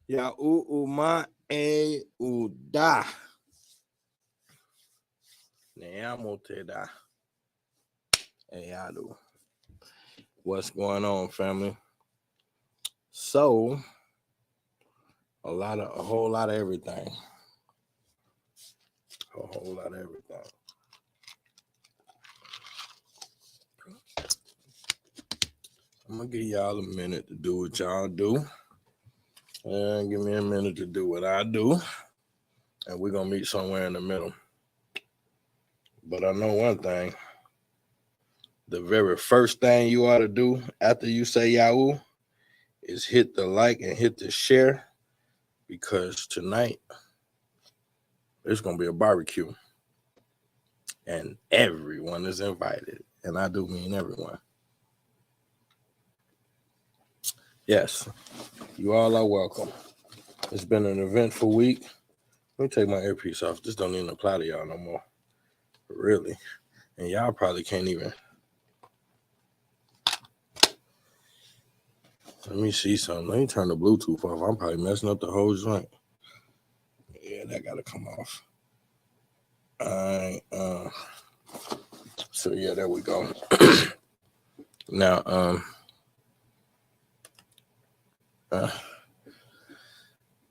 Ya uma e uda. Neamoteda. Eyadu. What's going on, family? So, a whole lot of everything. A whole lot of everything. I'm gonna give y'all a minute to do what y'all do. And give me a minute to do what I do. And we're gonna meet somewhere in the middle. But I know one thing. The very first thing you ought to do after you say Yahoo is hit the like and hit the share, because tonight it's gonna be a barbecue. And everyone is invited. And I do mean everyone. Yes, you all are welcome. It's been an eventful week. Let me take my earpiece off. This don't even apply to y'all no more. Really. And y'all probably can't even. Let me see something. Let me turn the Bluetooth off. I'm probably messing up the whole joint. Yeah, that gotta come off. So yeah, there we go. Now,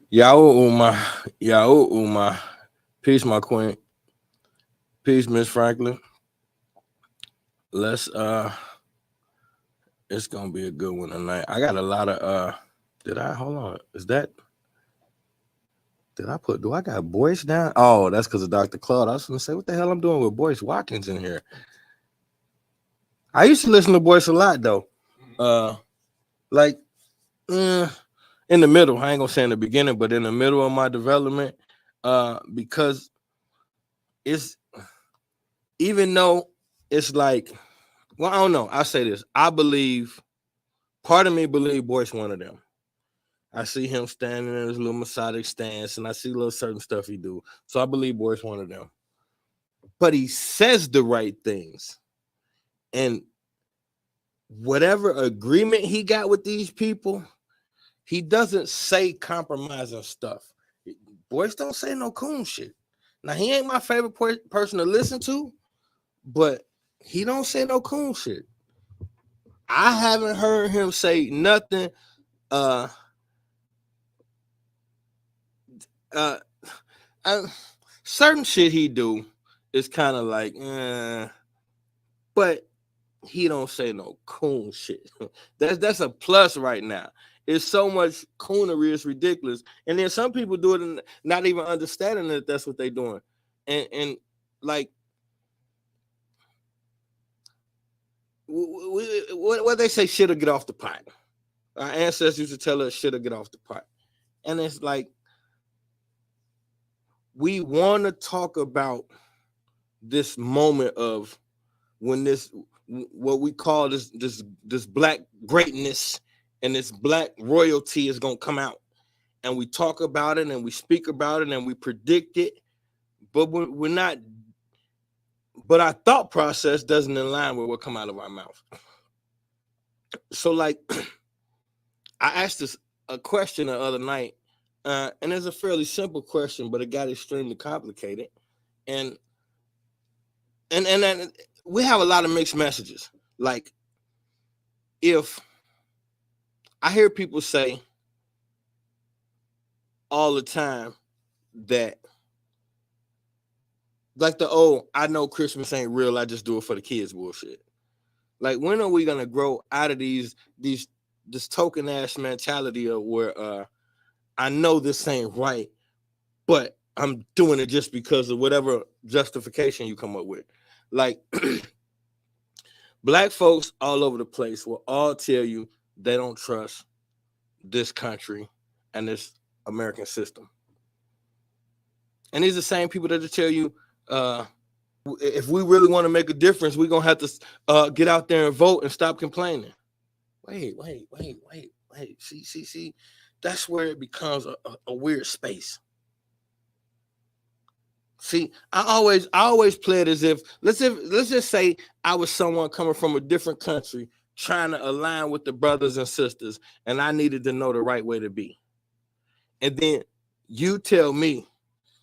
Yahoo Uma. Peace, my queen. Peace, Miss Franklin. Let's it's gonna be a good one tonight. I got a lot of do I got Boyce down? Oh, that's because of Dr. Claude. I was gonna say, what the hell I'm doing with Boyce Watkins in here? I used to listen to Boyce a lot though. In the middle, I ain't gonna say in the beginning, but in the middle of my development, because it's, even though it's like, well, I don't know. I say this. Part of me believe Boyce one of them. I see him standing in his little Masonic stance, and I see little certain stuff he do. So I believe Boyce one of them. But he says the right things. And whatever agreement he got with these people, he doesn't say compromising stuff. Boyce don't say no coon shit. Now, he ain't my favorite person to listen to, but he don't say no coon shit. I haven't heard him say nothing certain shit he do is kind of like, but he don't say no coon shit. That's a plus right now. It's so much coonery, it's ridiculous. And then some people do it and not even understanding that that's what they're doing. And like, what they say, shit'll get off the pot. Our ancestors used to tell us shit'll get off the pot. And it's like, we want to talk about this moment of when this, what we call this black greatness and this black royalty is going to come out, and we talk about it and we speak about it and we predict it, but we're not, but our thought process doesn't align with what come out of our mouth. So like, I asked this a question the other night, and it's a fairly simple question, but it got extremely complicated. And we have a lot of mixed messages. Like, if I hear people say all the time that, like I know Christmas ain't real, I just do it for the kids bullshit. Like, when are we gonna grow out of this token ass mentality of where I know this ain't right, but I'm doing it just because of whatever justification you come up with. Like, black folks all over the place will all tell you they don't trust this country and this American system. And these are the same people that tell you If we really want to make a difference, we're gonna have to get out there and vote and stop complaining. Wait. See. That's where it becomes a weird space. See, I always play it as if let's just say I was someone coming from a different country trying to align with the brothers and sisters, and I needed to know the right way to be. And then you tell me,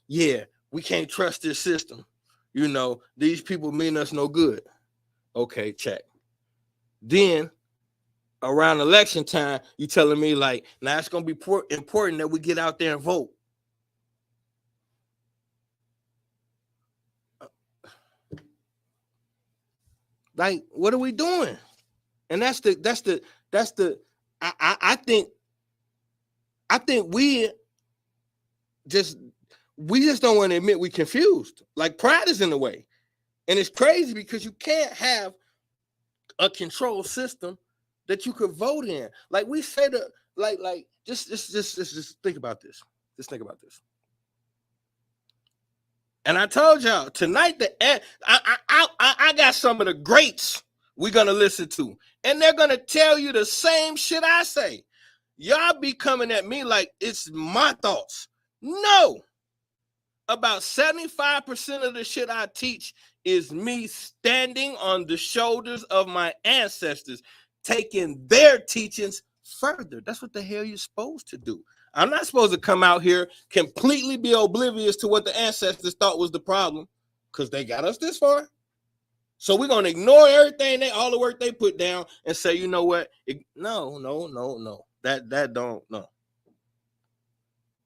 yeah, we can't trust this system. You know, these people mean us no good. Okay, check. Then around election time, you telling me like, now it's gonna be important that we get out there and vote. Like, what are we doing? And I think we just don't want to admit we confused. Like, pride is in the way. And it's crazy because you can't have a control system that you could vote in. Like we say that, like just think about this. Just think about this. And I told y'all tonight that I got some of the greats we're gonna listen to, and they're gonna tell you the same shit I say. Y'all be coming at me like it's my thoughts. No. About 75% of the shit I teach is me standing on the shoulders of my ancestors, taking their teachings further. That's what the hell you're supposed to do. I'm not supposed to come out here completely be oblivious to what the ancestors thought was the problem, because they got us this far. So we're gonna ignore everything, all the work they put down, and say, you know what? No. That don't no.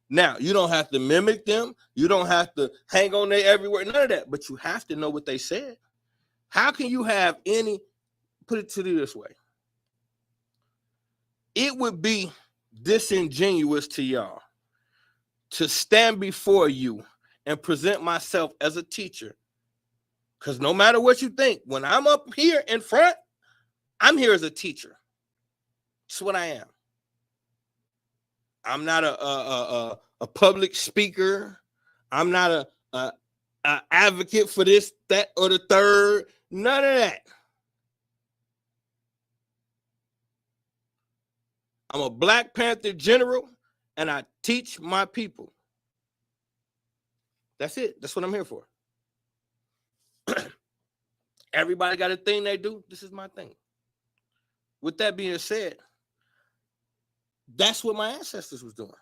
Now, you don't have to mimic them. You don't have to hang on there everywhere. None of that. But you have to know what they said. How can you have put it to you this way? It would be disingenuous to y'all to stand before you and present myself as a teacher. Because no matter what you think, when I'm up here in front, I'm here as a teacher. That's what I am. I'm not a public speaker. I'm not a advocate for this, that, or the third. None of that. I'm a Black Panther general, and I teach my people. That's it. That's what I'm here for. Everybody got a thing they do. This is my thing. With that being said, that's what my ancestors was doing.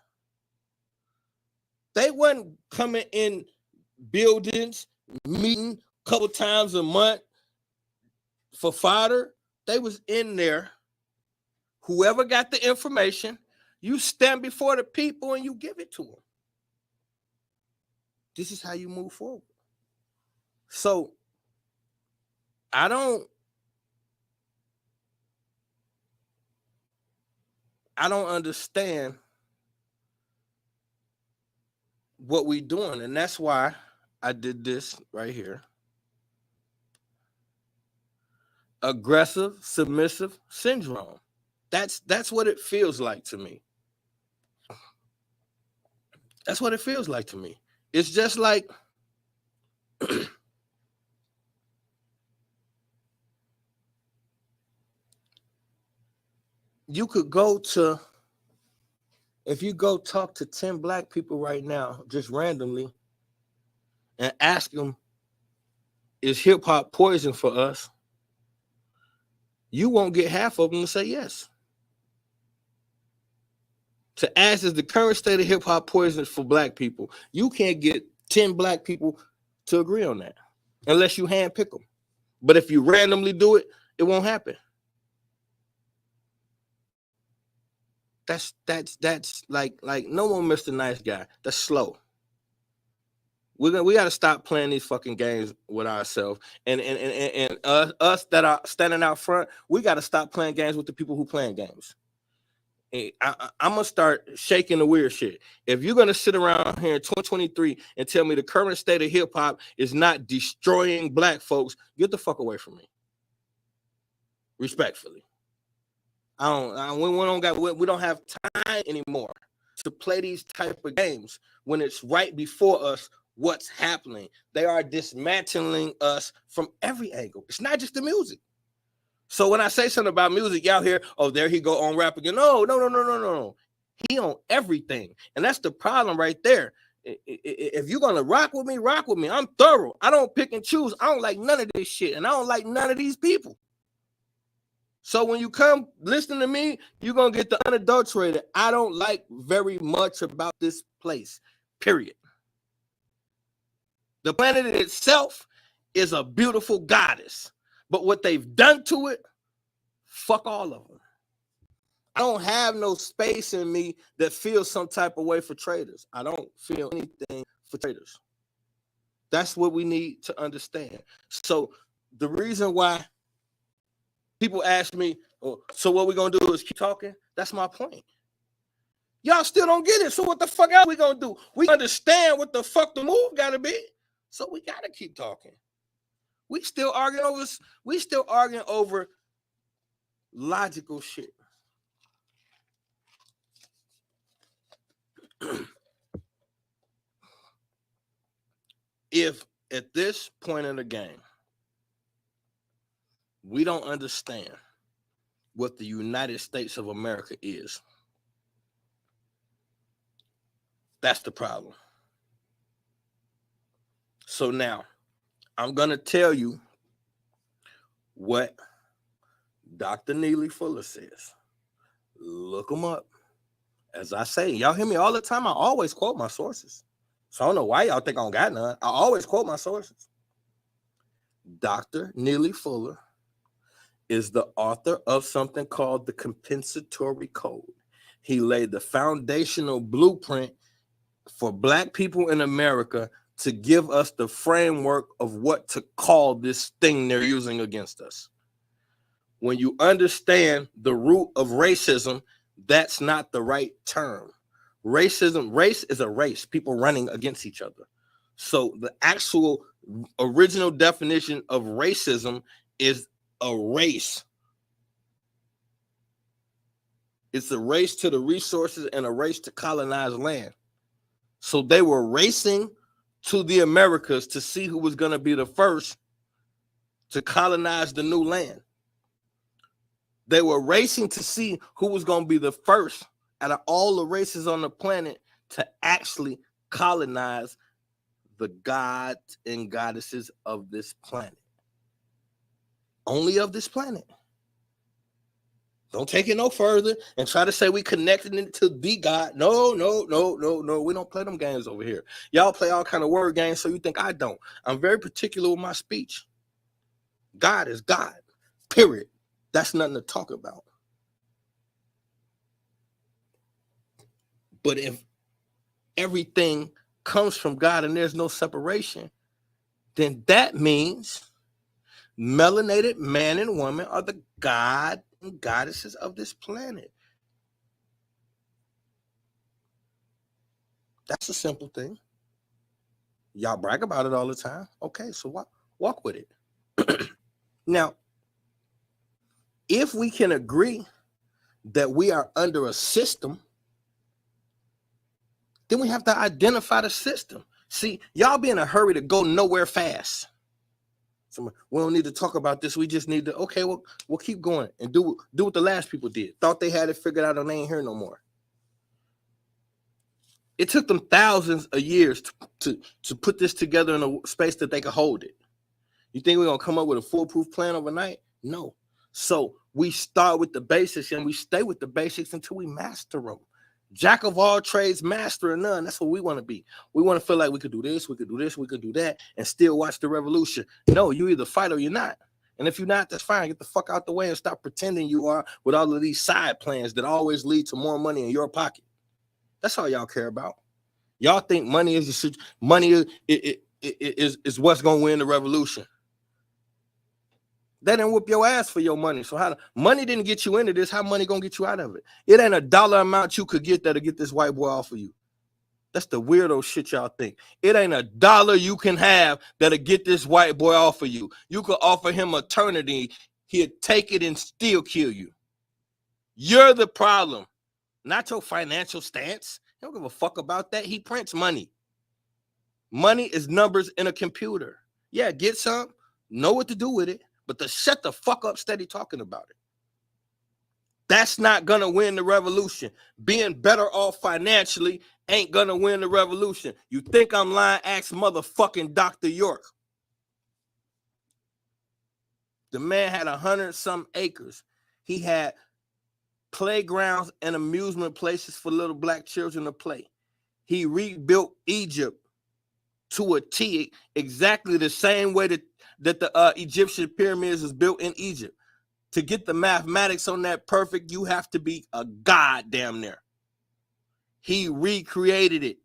They wasn't coming in buildings, meeting a couple times a month for fodder. They was in there. Whoever got the information, you stand before the people and you give it to them. This is how you move forward. So I don't understand what we're doing. And that's why I did this right here. Aggressive, submissive syndrome. That's what it feels like to me. That's what it feels like to me. It's just like you could go to, if you go talk to 10 Black people right now, just randomly, and ask them, is hip hop poison for us? You won't get half of them to say yes. To ask, is the current state of hip hop poison for Black people? You can't get 10 Black people to agree on that unless you handpick them. But if you randomly do it, it won't happen. That's like no one Mr. Nice Guy. That's slow. We got to stop playing these fucking games with ourselves, and us that are standing out front, we got to stop playing games with the people who playing games. I'm gonna start shaking the weird shit. If you're gonna sit around here in 2023 and tell me the current state of hip hop is not destroying Black folks, get the fuck away from me. Respectfully, we don't have time anymore to play these type of games when it's right before us what's happening. They are dismantling us from every angle. It's not just the music. So when I say something about music, y'all hear, oh, there he go on rap again. No. He on everything. And that's the problem right there. If you're going to rock with me. I'm thorough. I don't pick and choose. I don't like none of this shit. And I don't like none of these people. So when you come listen to me, you're going to get the unadulterated. I don't like very much about this place, period. The planet itself is a beautiful goddess. But what they've done to it, fuck all of them. I don't have no space in me that feels some type of way for traders. I don't feel anything for traders. That's what we need to understand. So the reason why people ask me, oh, so what we gonna do is keep talking? That's my point. Y'all still don't get it. So what the fuck else we gonna do? We understand what the fuck the move gotta be. So we gotta keep talking. We still arguing over logical shit. If at this point in the game, we don't understand what the United States of America is, that's the problem. So now, I'm going to tell you what Dr. Neely Fuller says. Look them up. As I say, y'all hear me all the time. I always quote my sources. So I don't know why y'all think I don't got none. I always quote my sources. Dr. Neely Fuller is the author of something called the Compensatory Code. He laid the foundational blueprint for Black people in America to give us the framework of what to call this thing they're using against us. When you understand the root of racism, that's not the right term. Race is a race, people running against each other. So the actual original definition of racism is a race. It's a race to the resources and a race to colonize land. So they were racing to the Americas to see who was going to be the first to colonize the new land. They were racing to see who was going to be the first out of all the races on the planet to actually colonize the gods and goddesses of this planet. Only of this planet. Don't take it no further and try to say we connected it to the God. No. We don't play them games over here. Y'all play all kind of word games, so you think I don't. I'm very particular with my speech. God is God, period. That's nothing to talk about. But if everything comes from God and there's no separation, then that means melanated man and woman are the God and goddesses of this planet. That's a simple thing. Y'all brag about it all the time. Okay, so walk with it. Now, if we can agree that we are under a system, then we have to identify the system. See, y'all be in a hurry to go nowhere fast. So we don't need to talk about this. We just need to, okay, we'll keep going and do what the last people did. Thought they had it figured out and they ain't here no more. It took them thousands of years to put this together in a space that they could hold it. You think we're going to come up with a foolproof plan overnight? No. So we start with the basics and we stay with the basics until we master them. Jack of all trades, master of none. That's what we want to be. We want to feel like we could do this, we could do this, we could do that, and still watch the revolution. No, you either fight or you're not. And if you're not, that's fine. Get the fuck out the way and stop pretending you are with all of these side plans that always lead to more money in your pocket. That's all y'all care about. Y'all think money is is what's going to win the revolution. They didn't whoop your ass for your money. So money didn't get you into this. How money gonna get you out of it? It ain't a dollar amount you could get that'll get this white boy off of you. That's the weirdo shit y'all think. It ain't a dollar you can have that'll get this white boy off of you. You could offer him eternity. He'll take it and still kill you. You're the problem, not your financial stance. He don't give a fuck about that. He prints money. Money is numbers in a computer. Yeah, get some, know what to do with it, but to shut the fuck up steady talking about it. That's not going to win the revolution. Being better off financially ain't going to win the revolution. You think I'm lying? Ask motherfucking Dr. York. The man had 100-some acres. He had playgrounds and amusement places for little black children to play. He rebuilt Egypt to a T, exactly the same way that the Egyptian pyramids was built in Egypt. To get the mathematics on that perfect, you have to be a god damn near. He recreated it.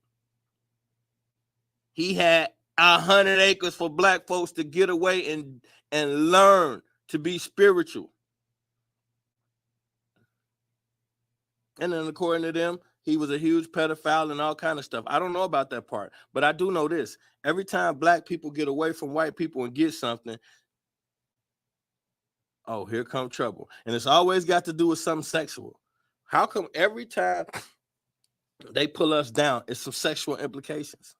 He had 100 acres for black folks to get away and learn to be spiritual. And then according to them, he was a huge pedophile and all kind of stuff. I don't know about that part, but I do know this. Every time black people get away from white people and get something, oh, here come trouble. And it's always got to do with something sexual. How come every time they pull us down, it's some sexual implications?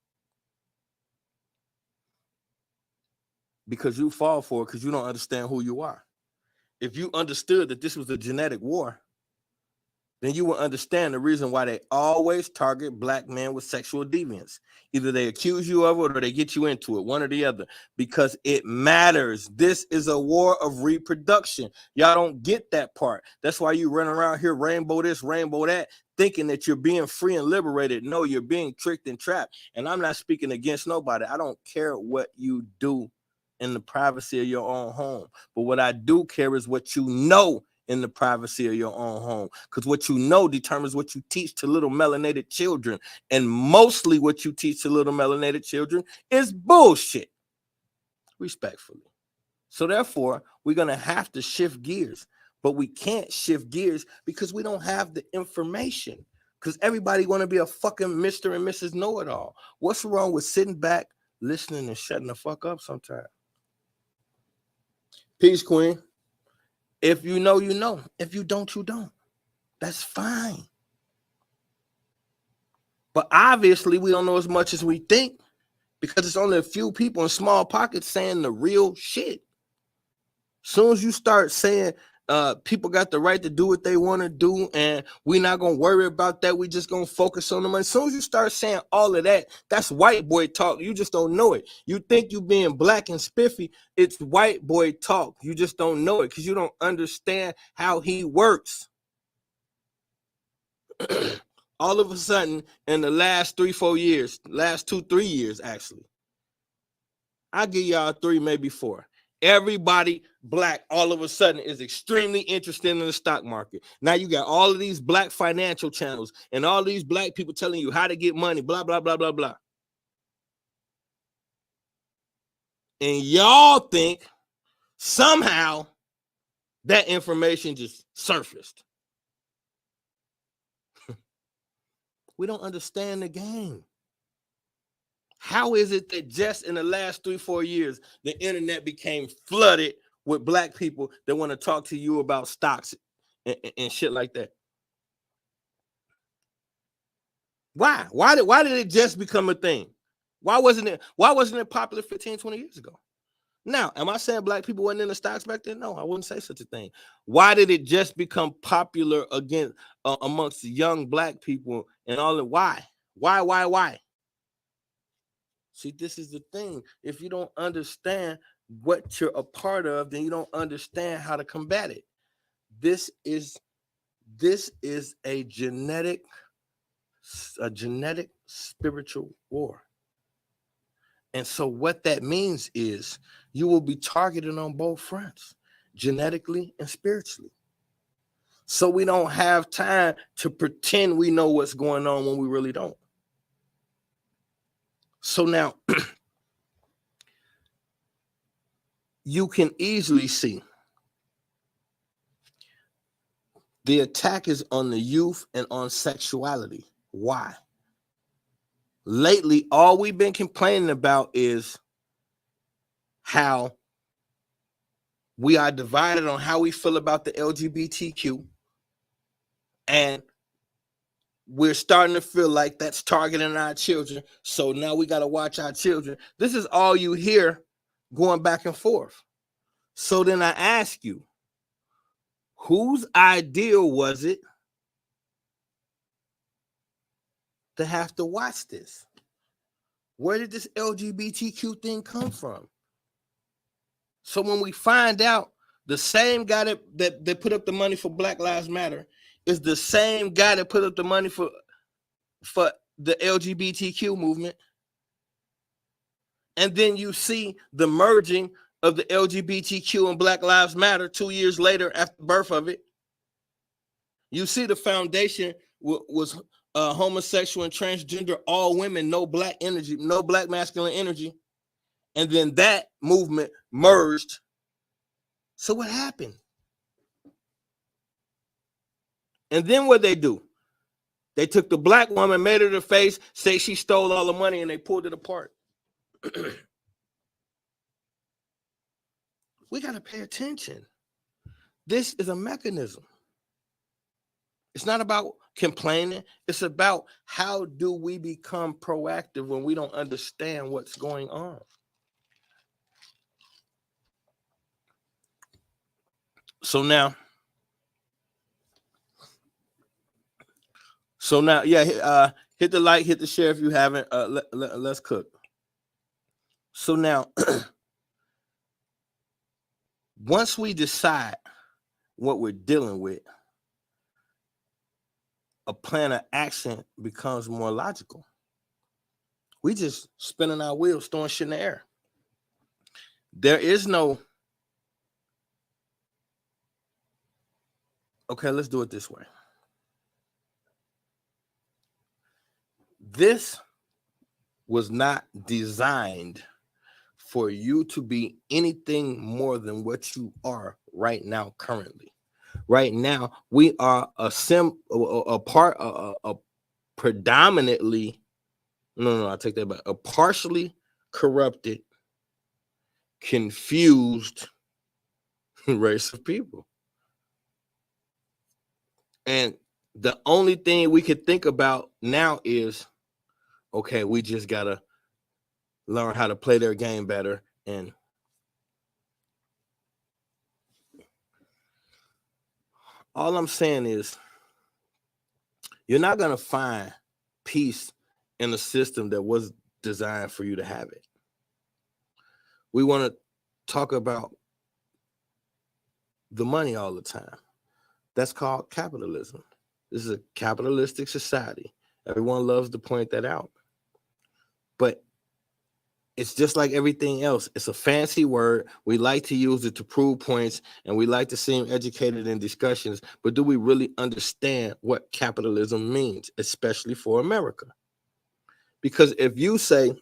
Because you fall for it because you don't understand who you are. If you understood that this was a genetic war, then you will understand the reason why they always target black men with sexual deviance. Either they accuse you of it or they get you into it, one or the other, because it matters. This is a war of reproduction. Y'all don't get that part. That's why you run around here, rainbow this, rainbow that, thinking that you're being free and liberated. No, you're being tricked and trapped. And I'm not speaking against nobody. I don't care what you do in the privacy of your own home. But what I do care is what you know in the privacy of your own home, because what you know determines what you teach to little melanated children, and mostly what you teach to little melanated children is bullshit, respectfully. So therefore, we're going to have to shift gears, but we can't shift gears because we don't have the information, because everybody want to be a fucking Mr. and Mrs. Know-it-all. What's wrong with sitting back, listening, and shutting the fuck up sometimes? Peace, Queen. If you know, you know. If you don't, you don't. That's fine. But obviously, we don't know as much as we think because it's only a few people in small pockets saying the real shit. Soon as you start saying people got the right to do what they want to do and we're not going to worry about that, we just going to focus on the money. As soon as you start saying all of that, that's white boy talk. You just don't know it. You think you being black and spiffy, it's white boy talk. You just don't know it because you don't understand how he works. All of a sudden, in the last 3-4 years, last 2-3 years, actually, I'll give y'all 3, maybe 4. Everybody black all of a sudden is extremely interested in the stock market. Now you got all of these black financial channels and all these black people telling you how to get money, blah, blah, blah, blah, blah. And y'all think somehow that information just surfaced. We don't understand the game. How is it that just in the last 3-4 years, the internet became flooded with black people that want to talk to you about stocks and shit like that? Why? Why did it just become a thing? Why wasn't it popular 15, 20 years ago? Now, am I saying black people wasn't in the stocks back then? No, I wouldn't say such a thing. Why did it just become popular again amongst young black people and all that? Why? Why? See, this is the thing. If you don't understand what you're a part of, then you don't understand how to combat it. This is a genetic spiritual war. And so what that means is you will be targeted on both fronts, genetically and spiritually. So we don't have time to pretend we know what's going on when we really don't. So now you can easily see the attack is on the youth and on sexuality. Why? Lately, all we've been complaining about is how we are divided on how we feel about the LGBTQ, and we're starting to feel like that's targeting our children. So now we got to watch our children. This is all you hear going back and forth. So then I ask you, whose ideal was it to have to watch this? Where did this LGBTQ thing come from? So when we find out the same guy that put up the money for Black Lives Matter is the same guy that put up the money for the LGBTQ movement, and then you see the merging of the LGBTQ and Black Lives Matter 2 years later after the birth of it, you see the foundation was homosexual and transgender, all women, no black energy, no black masculine energy. And then that movement merged. So what happened? And then what they do? They took the black woman, made her the face, say she stole all the money, and they pulled it apart. We got to pay attention. This is a mechanism. It's not about complaining. It's about how do we become proactive when we don't understand what's going on. So now, yeah, hit the like, hit the share if you haven't. Let's cook. So now, once we decide what we're dealing with, a plan of action becomes more logical. We just spinning our wheels, throwing shit in the air. There is no, okay, let's do it this way. This was not designed for you to be anything more than what you are right now, currently. Right now, we are predominantly, I take that back, a partially corrupted, confused race of people. And the only thing we could think about now is, okay, we just got to learn how to play their game better. And all I'm saying is, you're not going to find peace in a system that was designed for you to have it. We want to talk about the money all the time. That's called capitalism. This is a capitalistic society. Everyone loves to point that out. But it's just like everything else. It's a fancy word. We like to use it to prove points, and we like to seem educated in discussions. But do we really understand what capitalism means, especially for America? Because if you say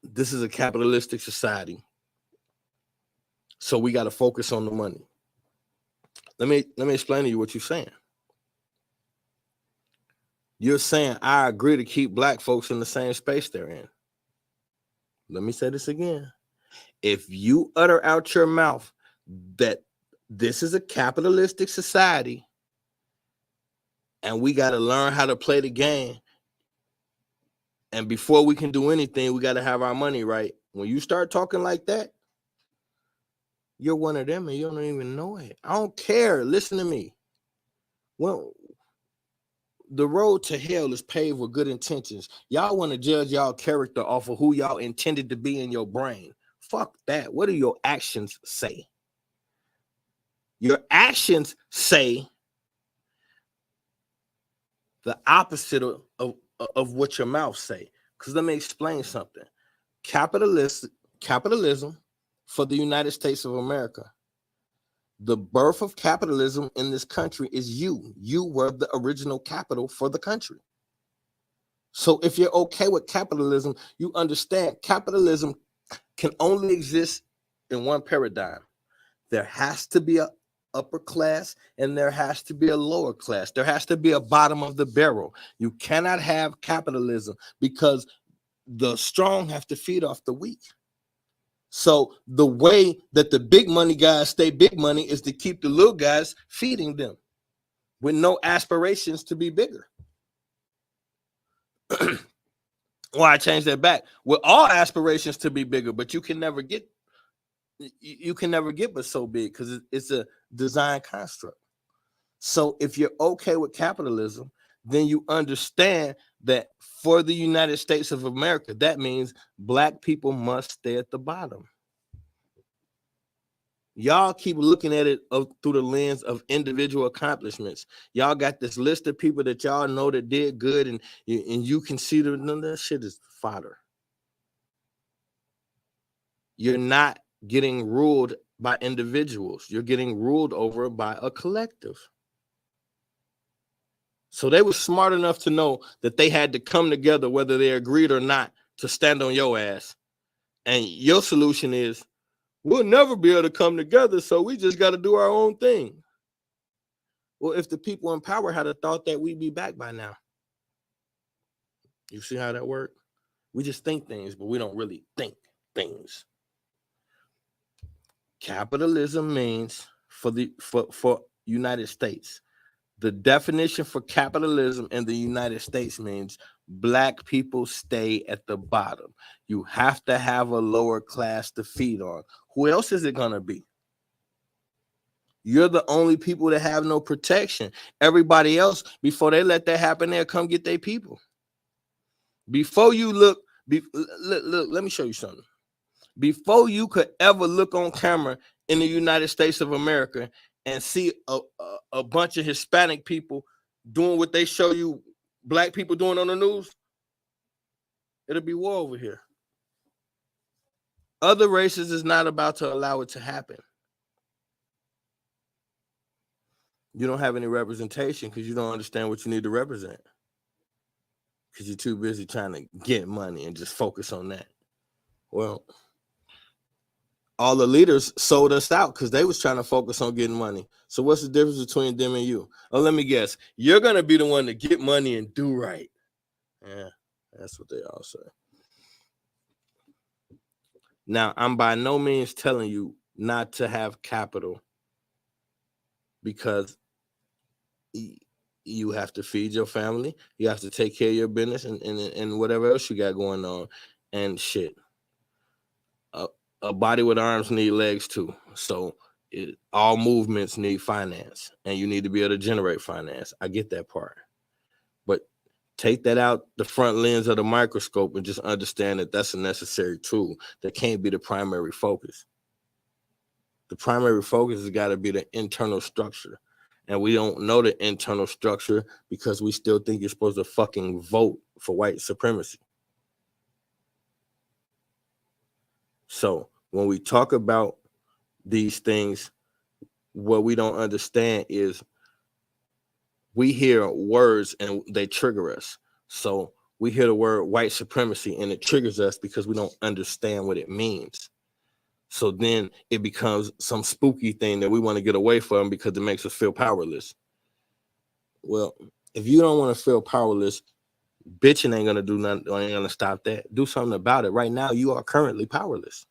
this is a capitalistic society, so we got to focus on the money. Let me explain to you what you're saying. You're saying, I agree to keep black folks in the same space they're in. Let me say this again. If you utter out your mouth that this is a capitalistic society and we got to learn how to play the game, and before we can do anything, we got to have our money right. When you start talking like that, you're one of them and you don't even know it. I don't care. Listen to me. Well, the road to hell is paved with good intentions. Y'all want to judge y'all character off of who y'all intended to be in your brain. Fuck that. What do your actions say? Your actions say the opposite of what your mouth say. Because let me explain something. Capitalism for the United States of America. The birth of capitalism in this country is you. You were the original capital for the country. So if you're okay with capitalism, you understand capitalism can only exist in one paradigm. There has to be an upper class and there has to be a lower class. There has to be a bottom of the barrel. You cannot have capitalism because the strong have to feed off the weak. So the way that the big money guys stay big money is to keep the little guys feeding them with no aspirations to be bigger. Well, I changed that back. With all aspirations to be bigger, but you can never get but so big because it's a design construct. So if you're okay with capitalism, then you understand that for the United States of America, that means black people must stay at the bottom. Y'all keep looking at it through the lens of individual accomplishments. Y'all got this list of people that y'all know that did good, and you consider none of that shit is fodder. You're not getting ruled by individuals. You're getting ruled over by a collective. So they were smart enough to know that they had to come together, whether they agreed or not, to stand on your ass. And your solution is, we'll never be able to come together, so we just got to do our own thing. Well, if the people in power had a thought that, we'd be back by now. You see how that works? We just think things, but we don't really think things. Capitalism means for United States. The definition for capitalism in the United States means black people stay at the bottom. You have to have a lower class to feed on. Who else is it going to be? You're the only people that have no protection. Everybody else, before they let that happen, they'll come get their people. Before you look, let me show you something. Before you could ever look on camera in the United States of America and see a bunch of Hispanic people doing what they show you black people doing on the news, it'll be war over here. Other races is not about to allow it to happen. You don't have any representation because you don't understand what you need to represent. Because you're too busy trying to get money and just focus on that. Well, all the leaders sold us out because they was trying to focus on getting money. So what's the difference between them and you? Oh, let me guess. You're going to be the one to get money and do right. Yeah, that's what they all say. Now, I'm by no means telling you not to have capital because you have to feed your family. You have to take care of your business and whatever else you got going on. And shit. A body with arms need legs too. So all movements need finance, and you need to be able to generate finance. I get that part. But take that out the front lens of the microscope and just understand that that's a necessary tool. That can't be the primary focus. The primary focus has got to be the internal structure. And we don't know the internal structure because we still think you're supposed to fucking vote for white supremacy. So when we talk about these things, what we don't understand is we hear words and they trigger us. So we hear the word white supremacy and it triggers us because we don't understand what it means. So then it becomes some spooky thing that we want to get away from because it makes us feel powerless. Well, if you don't want to feel powerless, bitching ain't gonna do nothing, ain't gonna stop that. Do something about it. Right now, you are currently powerless.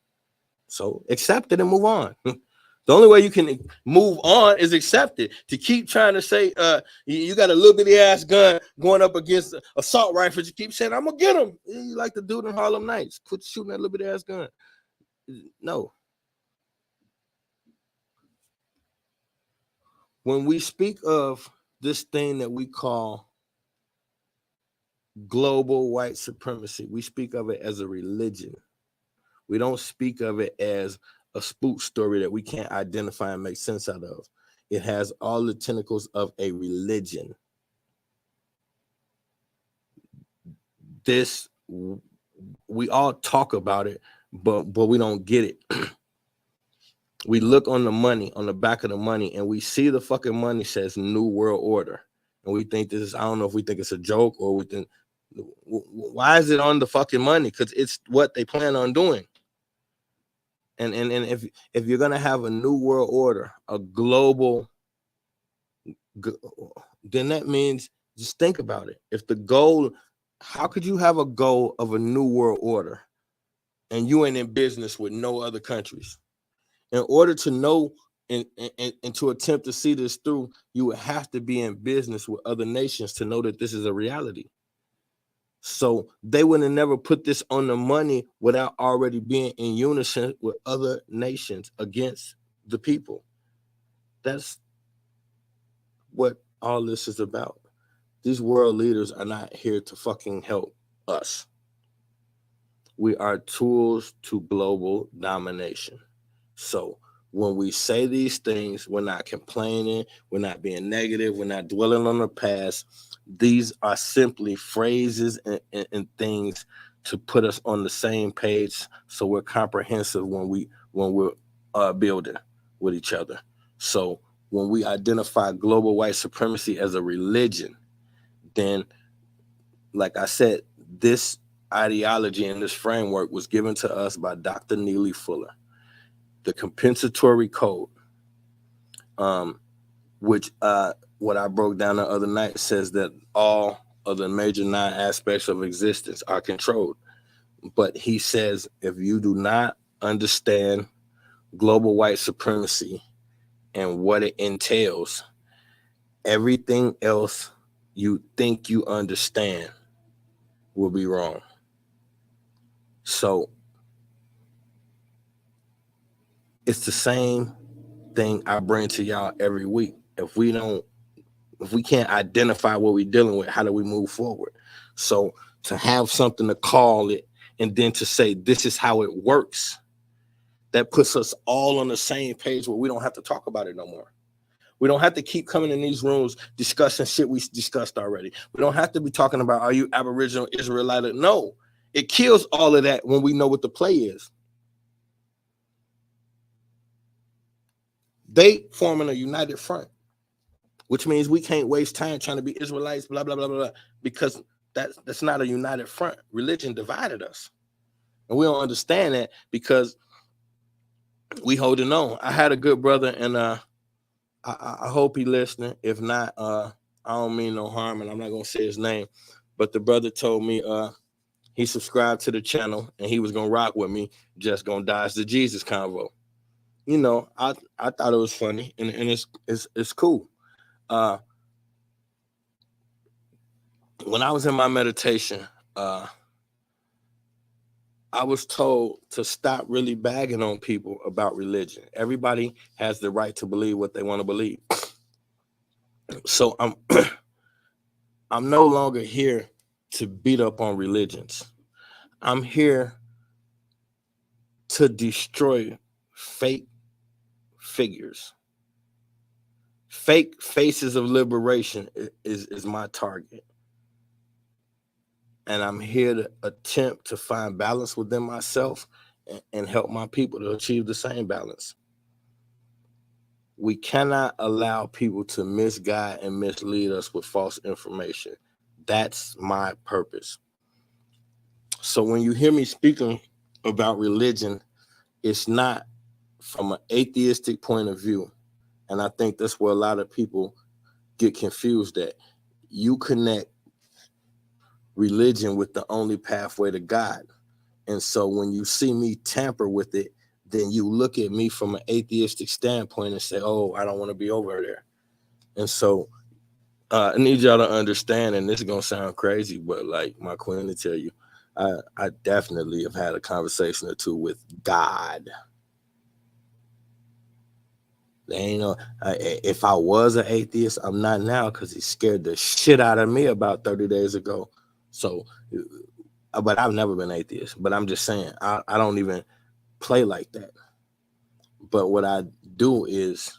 So accept it and move on. The only way you can move on is accept it. To keep trying to say you got a little bitty ass gun going up against assault rifles, you keep saying, I'm gonna get him. You like the dude in Harlem Nights. Quit shooting that little bitty ass gun. No. When we speak of this thing that we call global white supremacy, we speak of it as a religion. We don't speak of it as a spook story that we can't identify and make sense out of. It has all the tentacles of a religion. This, we all talk about it, but we don't get it. We look on the money, on the back of the money, and we see the fucking money says New World Order. And we think this is, I don't know if we think it's a joke or we think, why is it on the fucking money? Because it's what they plan on doing. And if you're gonna have a new world order, a global, then that means just think about it. If the goal, how could you have a goal of a new world order and you ain't in business with no other countries? In order to know and to attempt to see this through, you would have to be in business with other nations to know that this is a reality. So they would have never put this on the money without already being in unison with other nations against the people. That's what all this is about. These world leaders are not here to fucking help us. We are tools to global domination. So when we say these things, we're not complaining, we're not being negative, we're not dwelling on the past. These are simply phrases and things to put us on the same page, so we're comprehensive when we're building with each other. So when we identify global white supremacy as a religion, then, like I said, this ideology and this framework was given to us by Dr. Neely Fuller. The compensatory code, which what I broke down the other night, says that all of the major 9 aspects of existence are controlled. But he says if you do not understand global white supremacy and what it entails, everything else you think you understand will be wrong. So it's the same thing I bring to y'all every week. If we can't identify what we're dealing with, how do we move forward? So to have something to call it and then to say this is how it works, that puts us all on the same page where we don't have to talk about it no more. We don't have to keep coming in these rooms discussing shit we discussed already. We don't have to be talking about, are you Aboriginal, Israelite? No, it kills all of that when we know what the play is. They forming a united front, which means we can't waste time trying to be Israelites, blah, blah, blah, blah, because that's not a united front. Religion divided us. And we don't understand that because we holding on. I had a good brother, and I hope he listening. If not, I don't mean no harm, and I'm not going to say his name. But the brother told me he subscribed to the channel, and he was going to rock with me, just going to dodge the Jesus convo. You know, I thought it was funny, and it's cool. When I was in my meditation, I was told to stop really bagging on people about religion. Everybody has the right to believe what they want to believe. So I'm no longer here to beat up on religions. I'm here to destroy fake figures. Fake faces of liberation is my target. And I'm here to attempt to find balance within myself and help my people to achieve the same balance. We cannot allow people to misguide and mislead us with false information. That's my purpose. So when you hear me speaking about religion, it's not from an atheistic point of view. And I think that's where a lot of people get confused at. You connect religion with the only pathway to God. And so when you see me tamper with it, then you look at me from an atheistic standpoint and say, oh, I don't want to be over there. And so I need y'all to understand, and this is going to sound crazy, but like my queen to tell you, I definitely have had a conversation or two with God. They ain't no, if I was an atheist, I'm not now because he scared the shit out of me about 30 days ago. So, but I've never been atheist, but I'm just saying, I don't even play like that. But what I do is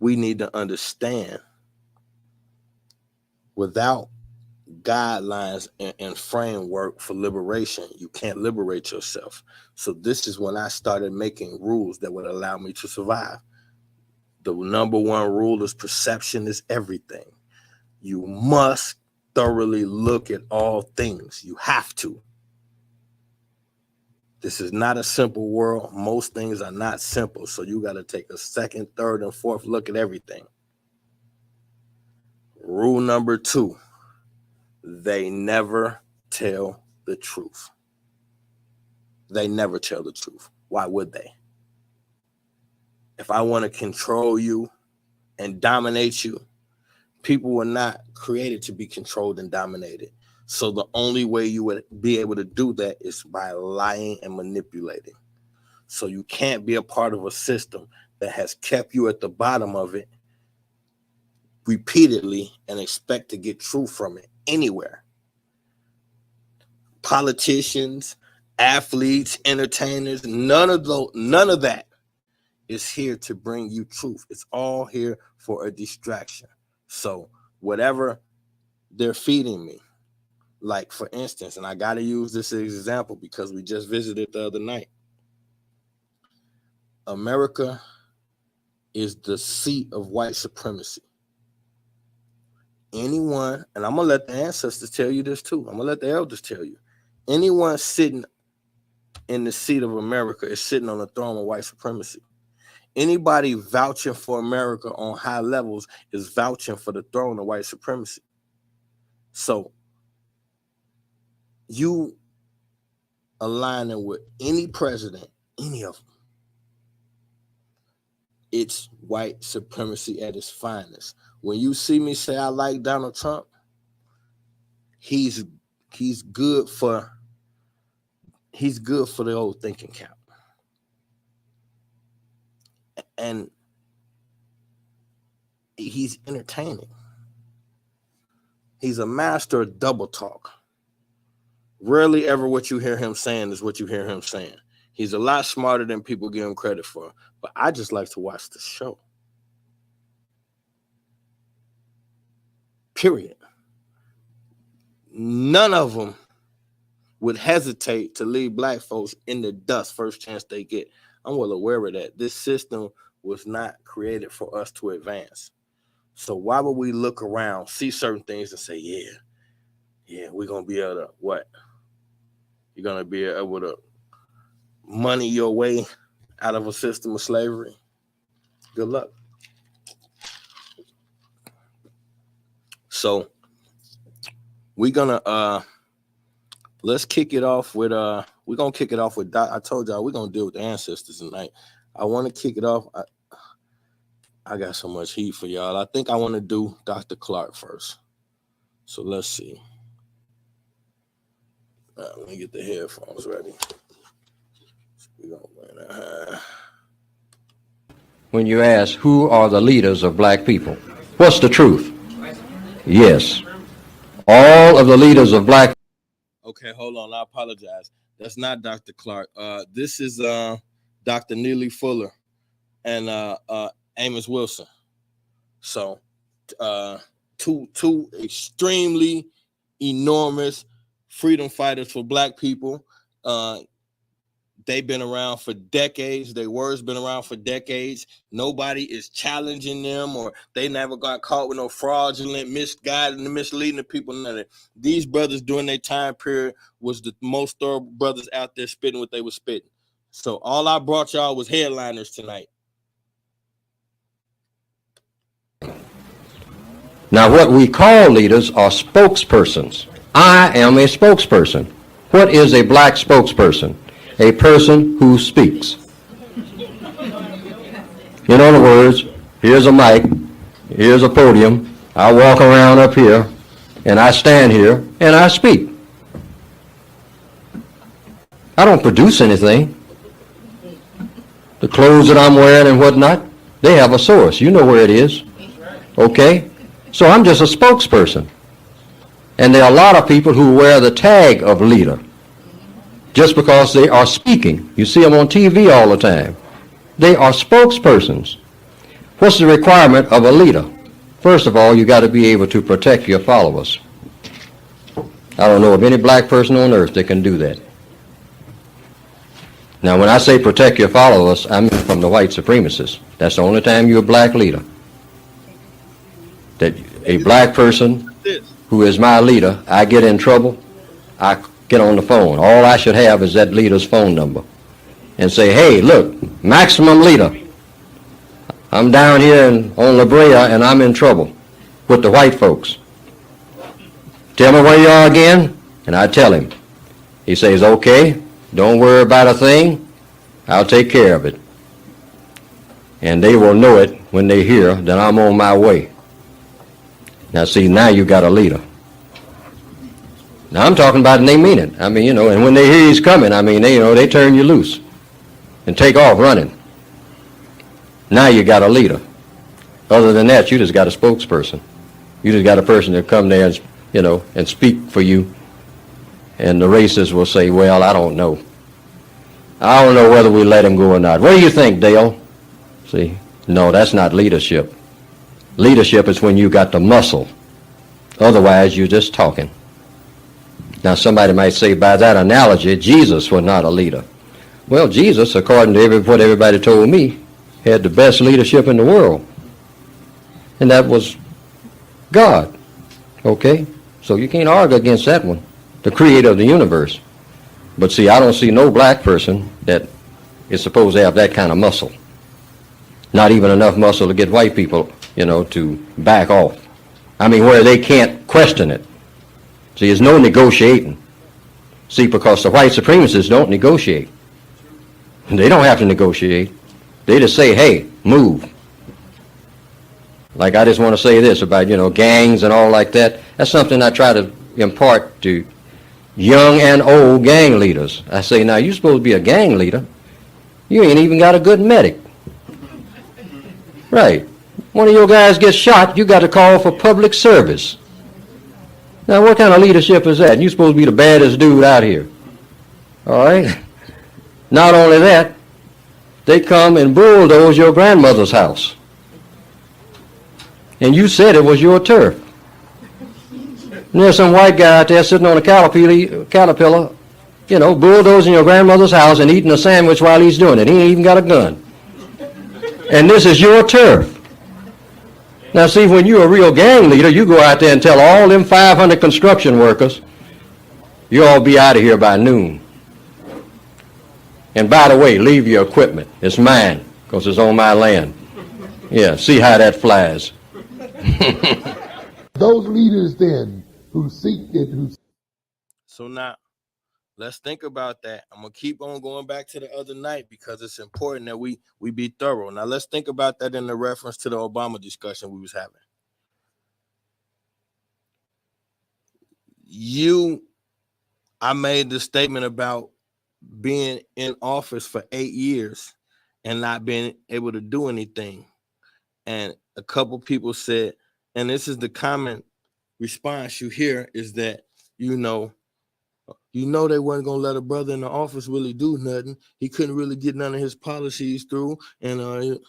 we need to understand without guidelines and framework for liberation, you can't liberate yourself. So this is when I started making rules that would allow me to survive. The number one rule is perception is everything. You must thoroughly look at all things. You have to. This is not a simple world. Most things are not simple. So you got to take a second, third, and fourth look at everything. Rule number 2, they never tell the truth. They never tell the truth. Why would they? If I want to control you and dominate you, people were not created to be controlled and dominated. So the only way you would be able to do that is by lying and manipulating. So you can't be a part of a system that has kept you at the bottom of it repeatedly and expect to get truth from it anywhere. Politicians, athletes, entertainers, none of that is here to bring you truth. It's all here for a distraction. So whatever they're feeding me, like for instance, and I got to use this as an example because we just visited the other night. America is the seat of white supremacy. Anyone, and I'm going to let the ancestors tell you this too. I'm going to let the elders tell you. Anyone sitting in the seat of America is sitting on the throne of white supremacy. Anybody vouching for America on high levels is vouching for the throne of white supremacy. So you aligning with any president, any of them, it's white supremacy at its finest. When you see me say I like Donald Trump, he's good for the old thinking cap. And he's entertaining. He's a master of double talk. Rarely ever what you hear him saying is what you hear him saying. He's a lot smarter than people give him credit for. But I just like to watch the show. Period. None of them would hesitate to leave black folks in the dust first chance they get. I'm well aware of that. This system was not created for us to advance. So why would we look around, see certain things and say, yeah, we're going to be able to what? You're going to be able to money your way out of a system of slavery? Good luck. So we're going to let's kick it off with we're going to kick it off with I told y'all we're going to deal with the ancestors tonight. I want to kick it off. I got so much heat for y'all. I think I want to do Dr. Clark first. So let's see. Let me get the headphones ready. When you ask who are the leaders of black people, what's the truth? Yes. All of the leaders of black. Okay, hold on. I apologize. That's not Dr. Clark. This is Dr. Neely Fuller and Amos Wilson. So two extremely enormous freedom fighters for black people. They've been around for decades. Their words been around for decades. Nobody is challenging them, or they never got caught with no fraudulent, misguided, and misleading the people. None of that. These brothers during their time period was the most thorough brothers out there spitting what they were spitting. So all I brought y'all was headliners tonight. Now, what we call leaders are spokespersons. I am a spokesperson. What is a black spokesperson? A person who speaks. In other words, here's a mic, here's a podium, I walk around up here, and I stand here, and I speak. I don't produce anything. The clothes that I'm wearing and whatnot, they have a source. You know where it is. Okay? So I'm just a spokesperson. And there are a lot of people who wear the tag of leader just because they are speaking. You see them on TV all the time. They are spokespersons. What's the requirement of a leader? First of all, you got to be able to protect your followers. I don't know of any black person on earth that can do that. Now, when I say protect your followers, I mean from the white supremacists. That's the only time you're a black leader. That a black person who is my leader, I get in trouble, I get on the phone. All I should have is that leader's phone number and say, hey, look, maximum leader, I'm down here on La Brea and I'm in trouble with the white folks. Tell me where you are again, and I tell him. He says, okay, don't worry about a thing, I'll take care of it. And they will know it when they hear that I'm on my way. Now see, now you got a leader. Now I'm talking about, and they mean it. I mean, you know, and when they hear he's coming, I mean, they, you know, they turn you loose and take off running. Now you got a leader. Other than that, you just got a spokesperson. You just got a person that come there and, you know, and speak for you. And the racists will say, well, I don't know. I don't know whether we let him go or not. What do you think, Dale? See, no, that's not leadership. Leadership is when you got the muscle. Otherwise, you're just talking. Now, somebody might say, by that analogy, Jesus was not a leader. Well, Jesus, according to what everybody told me, had the best leadership in the world. And that was God. Okay? So you can't argue against that one, the creator of the universe. But see, I don't see no black person that is supposed to have that kind of muscle. Not even enough muscle to get white people, you know, to back off. I mean, where they can't question it. See, there's no negotiating. See, because the white supremacists don't negotiate. They don't have to negotiate. They just say, hey, move. Like I just want to say this about, you know, gangs and all like that. That's something I try to impart to young and old gang leaders. I say, now, you're supposed to be a gang leader. You ain't even got a good medic. Right. One of your guys gets shot, you got to call for public service. Now, what kind of leadership is that? You're supposed to be the baddest dude out here. All right? Not only that, they come and bulldoze your grandmother's house. And you said it was your turf. And there's some white guy out there sitting on a caterpillar, you know, bulldozing your grandmother's house and eating a sandwich while he's doing it. He ain't even got a gun. And this is your turf. Now, see, when you're a real gang leader, you go out there and tell all them 500 construction workers, you all be out of here by noon. And by the way, leave your equipment. It's mine, because it's on my land. Yeah, see how that flies. Those leaders then who seek it, who... So now, let's think about that. I'm going to keep on going back to the other night because it's important that we be thorough. Now, let's think about that in the reference to the Obama discussion we was having. I made the statement about being in office for 8 years and not being able to do anything. And a couple people said, and this is the common response you hear, is that, you know they weren't going to let a brother in the office really do nothing. He couldn't really get none of his policies through. And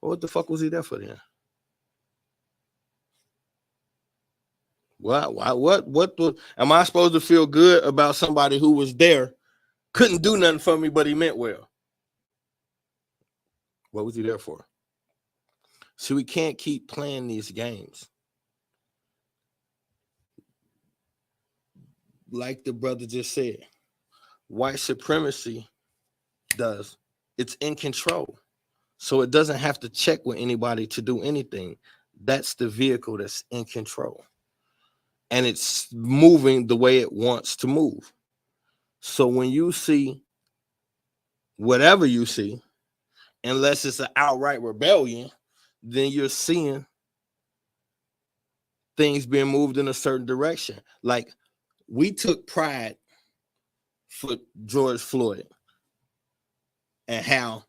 what the fuck was he there for then? What am I supposed to feel good about somebody who was there, couldn't do nothing for me, but he meant well? What was he there for? So we can't keep playing these games. Like the brother just said, white supremacy does. It's in control. So it doesn't have to check with anybody to do anything. That's the vehicle that's in control. And it's moving the way it wants to move. So when you see whatever you see, unless it's an outright rebellion, then you're seeing things being moved in a certain direction. Like, we took pride for George Floyd and how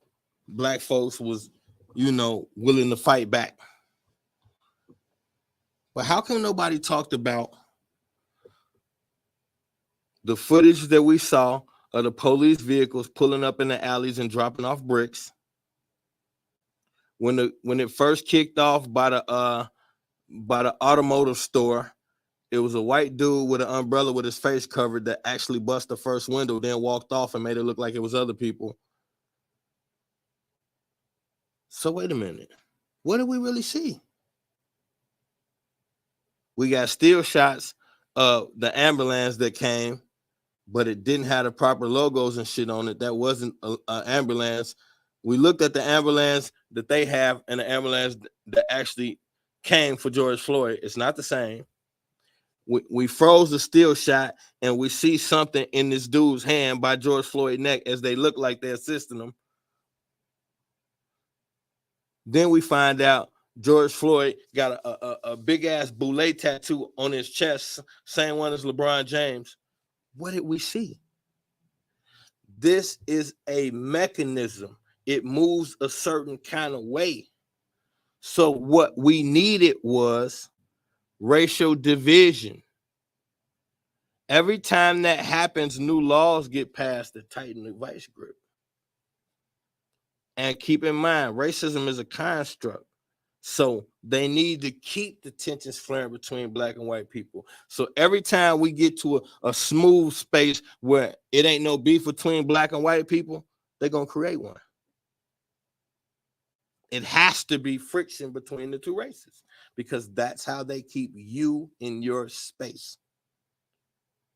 black folks was, willing to fight back. But how come nobody talked about the footage that we saw of the police vehicles pulling up in the alleys and dropping off bricks? When it first kicked off by the automotive store, it was a white dude with an umbrella with his face covered that actually bust the first window, then walked off and made it look like it was other people. So wait a minute. What did we really see? We got still shots of the ambulance that came, but it didn't have the proper logos and shit on it. That wasn't an ambulance. We looked at the ambulance that they have and the ambulance that actually came for George Floyd. It's not the same. We froze the still shot and we see something in this dude's hand by George Floyd's neck as they look like they're assisting him. Then we find out George Floyd got a big ass boule tattoo on his chest, same one as LeBron James. What did we see? This is a mechanism. It moves a certain kind of way. So what we needed was racial division. Every time that happens, new laws get passed to tighten the vice grip. And keep in mind, racism is a construct. So they need to keep the tensions flaring between black and white people. So every time we get to a smooth space where it ain't no beef between black and white people, they're going to create one. It has to be friction between the two races because that's how they keep you in your space.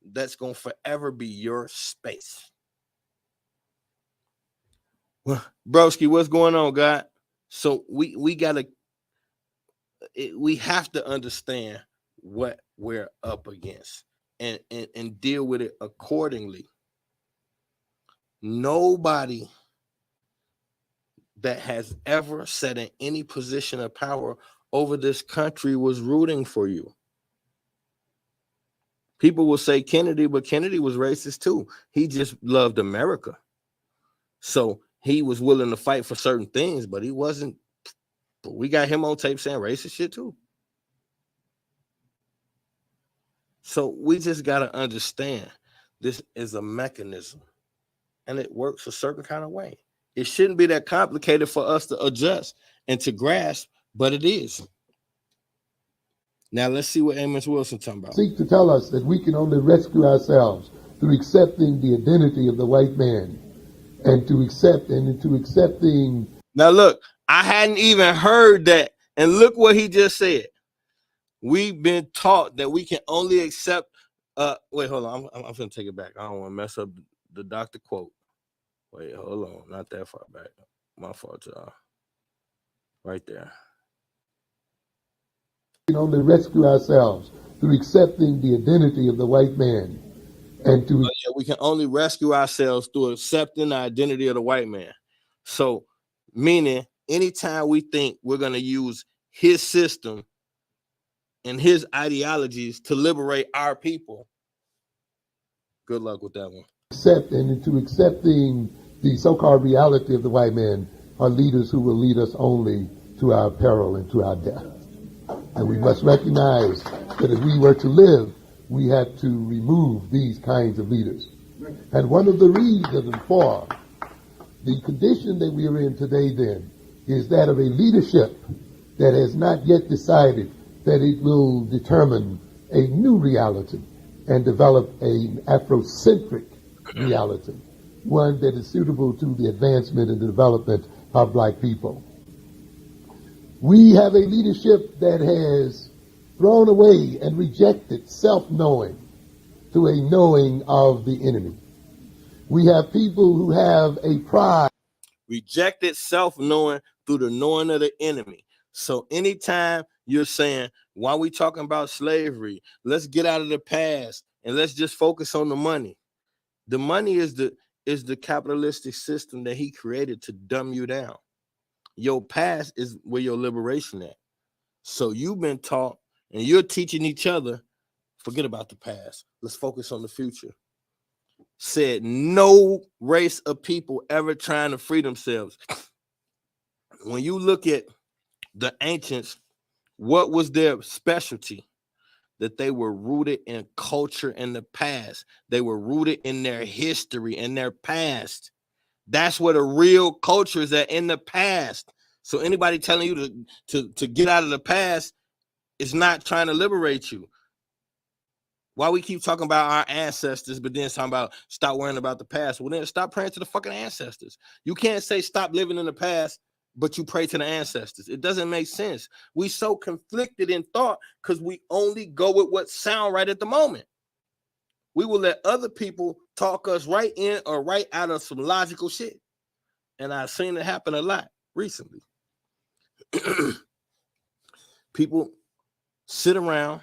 That's going to forever be your space. Well, broski, what's going on, God? So we gotta, we have to understand what we're up against and deal with it accordingly. Nobody that has ever sat in any position of power over this country was rooting for you. People will say Kennedy, but Kennedy was racist too. He just loved America. So he was willing to fight for certain things, but he wasn't. But we got him on tape saying racist shit too. So we just got to understand this is a mechanism and it works a certain kind of way. It shouldn't be that complicated for us to adjust and to grasp, but it is. Now let's see what Amos Wilson talking about. Seek to tell us that we can only rescue ourselves through accepting the identity of the white man and to accepting. Now look, I hadn't even heard that. And look what he just said. We've been taught that we can only accept. Wait, hold on. I'm going to take it back. I don't want to mess up the doctor quote. Wait, hold on. Not that far back. My fault, y'all. Right there. We can only rescue ourselves through accepting the identity of the white man. And to we can only rescue ourselves through accepting the identity of the white man. So, meaning, anytime we think we're going to use his system and his ideologies to liberate our people, good luck with that one. Accepting the so-called reality of the white man are leaders who will lead us only to our peril and to our death. And we must recognize that if we were to live, we have to remove these kinds of leaders. And one of the reasons for the condition that we are in today then is that of a leadership that has not yet decided that it will determine a new reality and develop an Afrocentric reality, one that is suitable to the advancement and the development of black people. We have a leadership that has thrown away and rejected self-knowing to a knowing of the enemy. We have people who have a pride. Rejected self-knowing through the knowing of the enemy. So anytime you're saying, why are we talking about slavery? Let's get out of the past and let's just focus on the money. The money is the capitalistic system that he created to dumb you down. Your past is where your liberation at. So you've been taught and you're teaching each other, forget about the past. Let's focus on the future. Said no race of people ever trying to free themselves. When you look at the ancients, what was their specialty? That they were rooted in culture in the past. They were rooted in their history and their past. That's where the real culture is at, in the past. So anybody telling you to get out of the past is not trying to liberate you. Why we keep talking about our ancestors, but then talking about stop worrying about the past? Well, then stop praying to the fucking ancestors. You can't say stop living in the past, but you pray to the ancestors. It doesn't make sense. We so conflicted in thought because we only go with what sound right at the moment. We will let other people talk us right in or right out of some logical shit. And I've seen it happen a lot recently. People sit around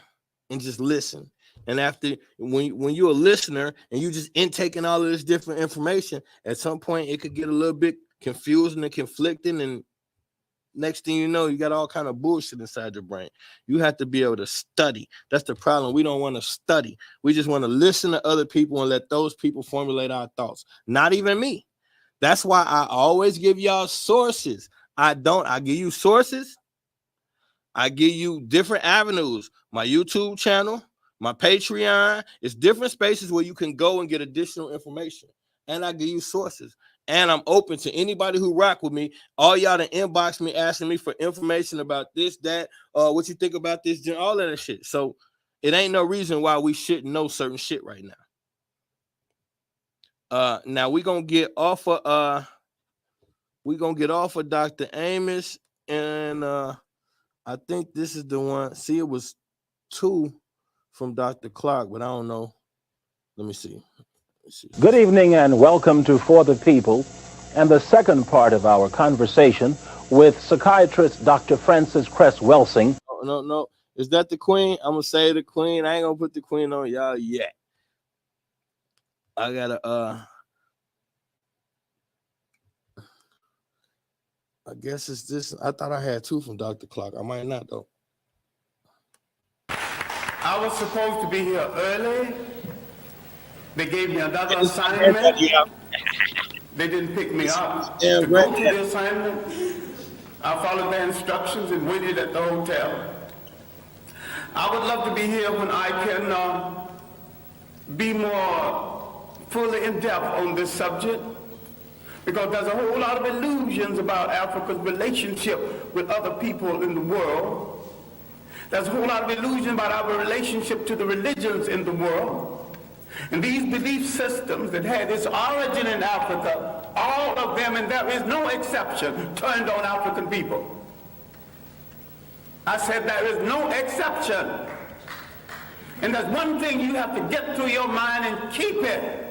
and just listen. And after, when you're a listener and you just intaking all of this different information, at some point it could get a little bit confusing and conflicting, and next thing you know, you got all kind of bullshit inside your brain. You have to be able to study. That's the problem. We don't want to study. We just want to listen to other people and let those people formulate our thoughts. Not even me. That's why I always give y'all sources. I give you sources. I give you different avenues. My YouTube channel, my Patreon. It's different spaces where you can go and get additional information. And I give you sources. And I'm open to anybody who rock with me. All y'all to inbox me, asking me for information about this, that, what you think about this, all of that shit. So it ain't no reason why we shouldn't know certain shit right now. Now we're gonna get off of Dr. Amos, and I think this is the one. See, it was 2 from Dr. Clark, but I don't know. Let me see. Good evening and welcome to For the People and the second part of our conversation with psychiatrist Dr. Frances Cress Welsing. No. Is that the queen? I'm going to say the queen. I ain't going to put the queen on y'all yet. I got to, I guess it's this. I thought I had 2 from Dr. Clark. I might not, though. I was supposed to be here early. They gave me another assignment. They didn't pick me up. To go to the assignment, I followed their instructions and waited at the hotel. I would love to be here when I can be more fully in depth on this subject, because there's a whole lot of illusions about Africa's relationship with other people in the world. There's a whole lot of illusion about our relationship to the religions in the world. And these belief systems that had its origin in Africa, all of them, and there is no exception, turned on African people. I said there is no exception. And there's one thing you have to get through your mind and keep it.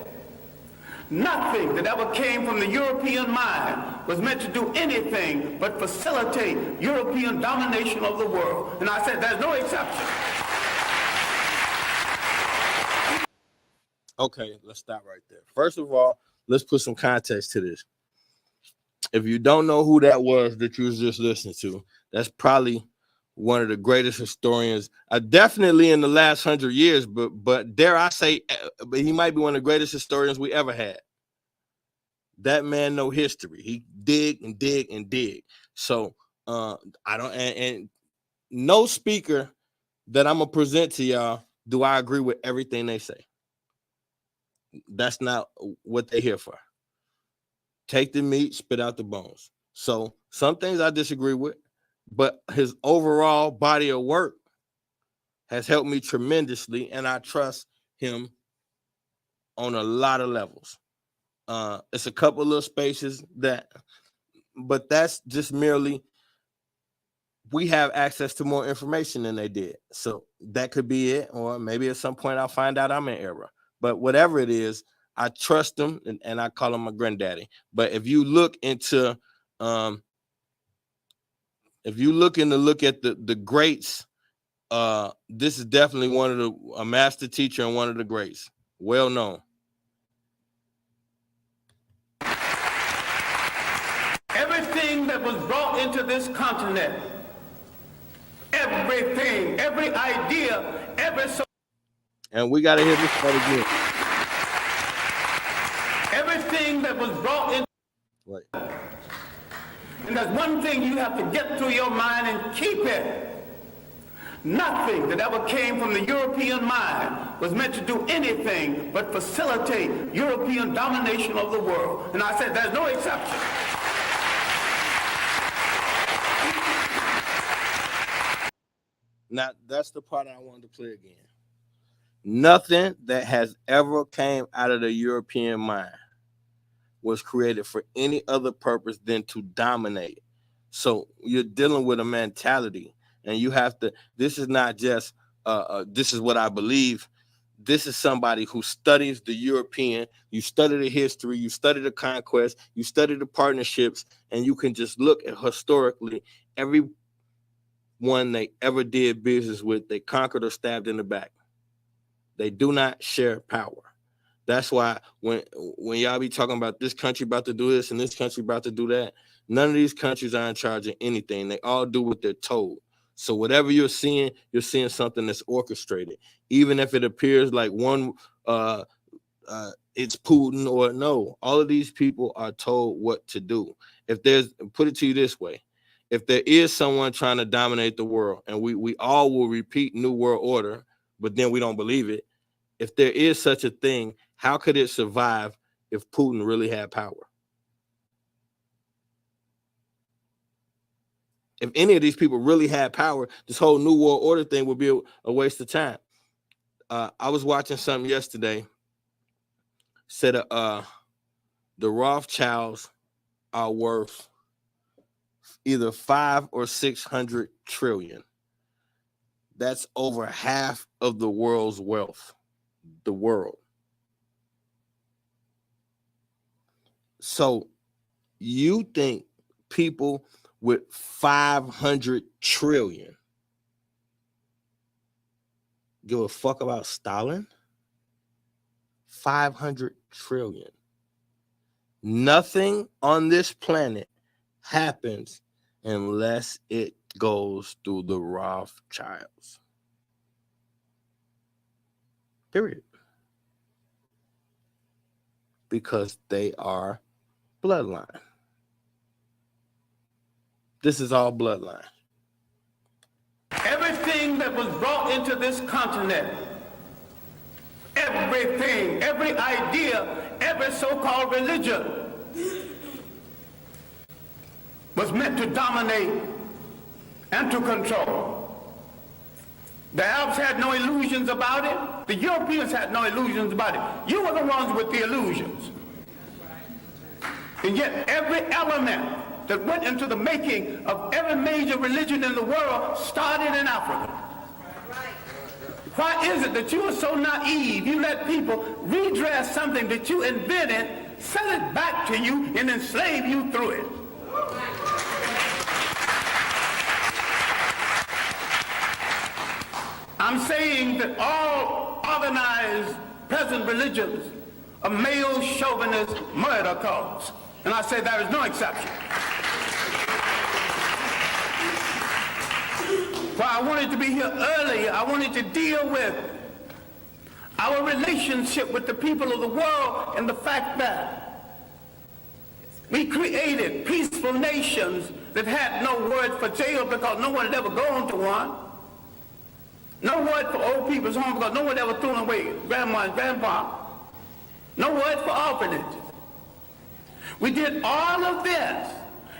Nothing that ever came from the European mind was meant to do anything but facilitate European domination of the world. And I said there's no exception. Okay, let's stop right there. First of all, let's put some context to this. If you don't know who that was that you was just listening to, that's probably one of the greatest historians, definitely in the last 100 years, but dare I say, but he might be one of the greatest historians we ever had. That man know history. He dig and dig and dig. So I don't, and no speaker that I'm gonna present to y'all do I agree with everything they say. That's not what they're here for. Take the meat, spit out the bones. So some things I disagree with, but his overall body of work has helped me tremendously, and I trust him on a lot of levels. It's a couple of little spaces but that's just merely we have access to more information than they did. So that could be it, or maybe at some point I'll find out I'm in error. But whatever it is, I trust him, and I call him my granddaddy. But if you look into, look at the greats, this is definitely a master teacher and one of the greats, well known. Everything that was brought into this continent, everything, every idea, and we got to hear this part again. Everything that was brought in. Right. And there's one thing you have to get through your mind and keep it. Nothing that ever came from the European mind was meant to do anything but facilitate European domination of the world. And I said there's no exception. Now, that's the part I wanted to play again. Nothing that has ever came out of the European mind was created for any other purpose than to dominate. So you're dealing with a mentality, and you have to, this is not just, this is what I believe. This is somebody who studies the European, you study the history, you study the conquest, you study the partnerships, and you can just look at historically every one they ever did business with, they conquered or stabbed in the back. They do not share power. That's why when y'all be talking about this country about to do this and this country about to do that, None of these countries are in charge of anything. They all do what they're told. So whatever you're seeing something that's orchestrated, even if it appears like one it's Putin or no. All of these people are told what to do. If there's, put it to you this way, if there is someone trying to dominate the world, and we all will repeat New World Order, but then we don't believe it. If there is such a thing, how could it survive if Putin really had power? If any of these people really had power, this whole New World Order thing would be a waste of time. I was watching something yesterday. Said the Rothschilds are worth either 500 or 600 trillion. That's over half of the world's wealth. The world. So you think people with 500 trillion give a fuck about Stalin? 500 trillion. Nothing on this planet happens unless it goes through the Rothschilds. Period. Because they are bloodline. This is all bloodline. Everything that was brought into this continent, everything, every idea, every so-called religion was meant to dominate and to control. The Arabs had no illusions about it. The Europeans had no illusions about it. You were the ones with the illusions. And yet every element that went into the making of every major religion in the world started in Africa. Why is it that you are so naive? You let people redress something that you invented, sell it back to you, and enslave you through it. I'm saying that all organized present religions are male chauvinist murder cults. And I say there is no exception. Why I wanted to be here earlier, I wanted to deal with our relationship with the people of the world and the fact that we created peaceful nations that had no word for jail because no one had ever gone to one. No word for old people's home because no one ever threw away grandma and grandpa. No word for orphanage. We did all of this,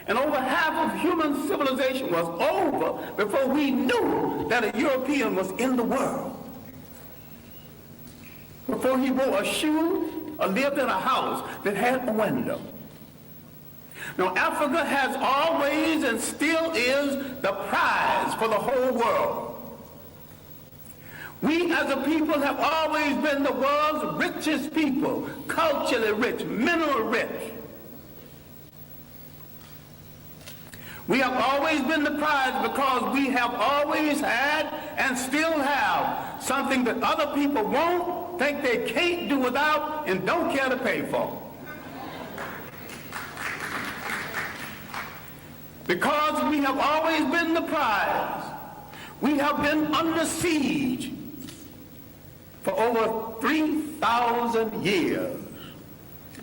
and over half of human civilization was over before we knew that a European was in the world. Before he wore a shoe or lived in a house that had a window. Now, Africa has always and still is the prize for the whole world. We as a people have always been the world's richest people, culturally rich, mineral rich. We have always been the prize because we have always had and still have something that other people won't, think they can't do without, and don't care to pay for. Because we have always been the prize, we have been under siege for over 3,000 years.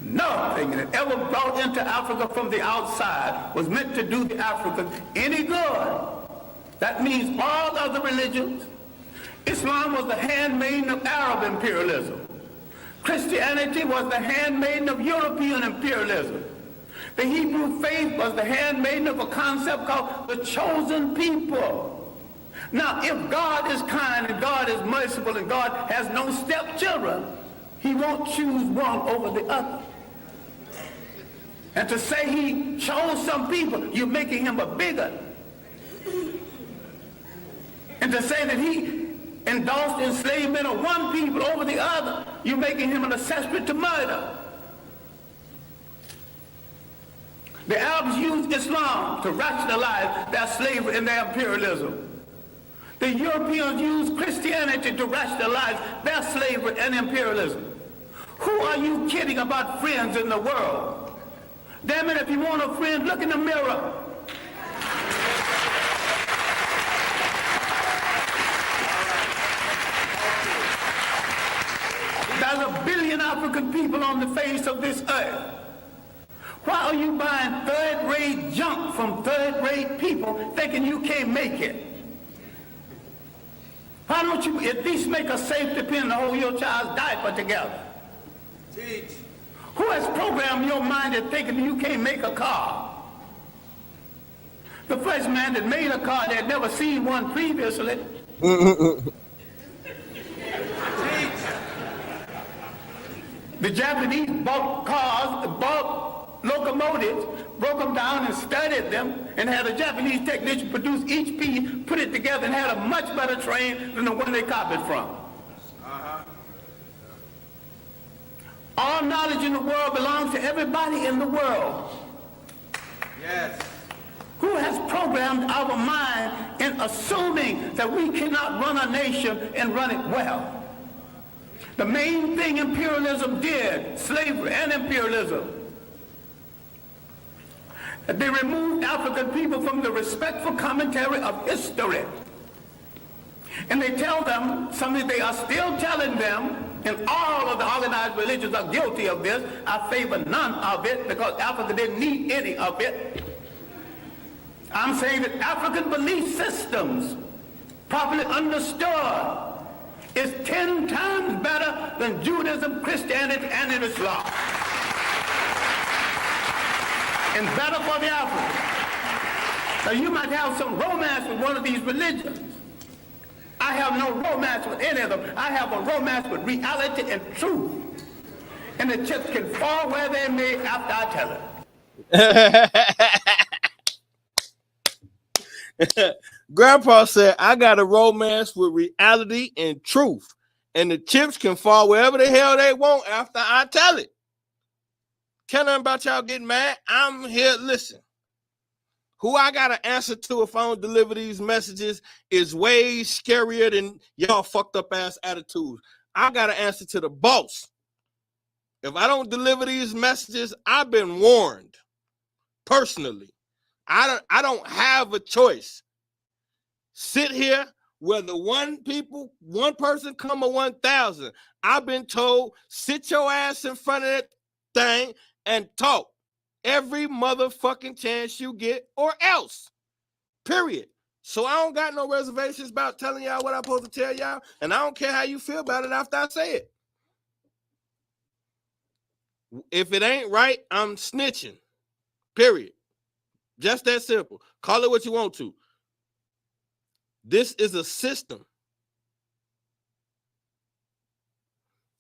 Nothing that ever brought into Africa from the outside was meant to do the Africans any good. That means all other religions. Islam was the handmaiden of Arab imperialism. Christianity was the handmaiden of European imperialism. The Hebrew faith was the handmaiden of a concept called the chosen people. Now, if God is kind and God is merciful and God has no stepchildren, he won't choose one over the other. And to say he chose some people, you're making him a bigot. And to say that he endorsed enslavement of one people over the other, you're making him an accessory to murder. The Arabs used Islam to rationalize their slavery and their imperialism. The Europeans used Christianity to rationalize their slavery and imperialism. Who are you kidding about friends in the world? Damn it, if you want a friend, look in the mirror. There's 1 billion African people on the face of this earth. Why are you buying third-rate junk from third-rate people thinking you can't make it? Why don't you at least make a safety pin to hold your child's diaper together? Teach. Who has programmed your mind into thinking you can't make a car? The first man that made a car that had never seen one previously. The Japanese bought cars, bought locomotives, broke them down and studied them, and had a Japanese technician produce each piece, put it together, and had a much better train than the one they copied from. All knowledge in the world belongs to everybody in the world. Yes. Who has programmed our mind in assuming that we cannot run a nation and run it well? The main thing imperialism did, slavery and imperialism, that they removed African people from the respectful commentary of history. And they tell them something they are still telling them, and all of the organized religions are guilty of this. I favor none of it because Africa didn't need any of it. I'm saying that African belief systems, properly understood, is 10 times better than Judaism, Christianity, and Islam. And better for the African. Now you might have some romance with one of these religions. I have no romance with any of them. I have a romance with reality and truth. And the chips can fall where they may after I tell it. Grandpa said, I got a romance with reality and truth. And the chips can fall wherever the hell they want after I tell it. Care nothing about y'all getting mad. I'm here, listen. Who I got to answer to if I don't deliver these messages is way scarier than y'all fucked up ass attitudes. I got to answer to the boss. If I don't deliver these messages, I've been warned personally. I don't have a choice. Sit here, whether one person come or 1,000. I've been told, sit your ass in front of that thing and talk every motherfucking chance you get or else. Period. So I don't got no reservations about telling y'all what I'm supposed to tell y'all, and I don't care how you feel about it after I say it. If it ain't right, I'm snitching. Period. Just that simple. Call it what you want to. This is a system.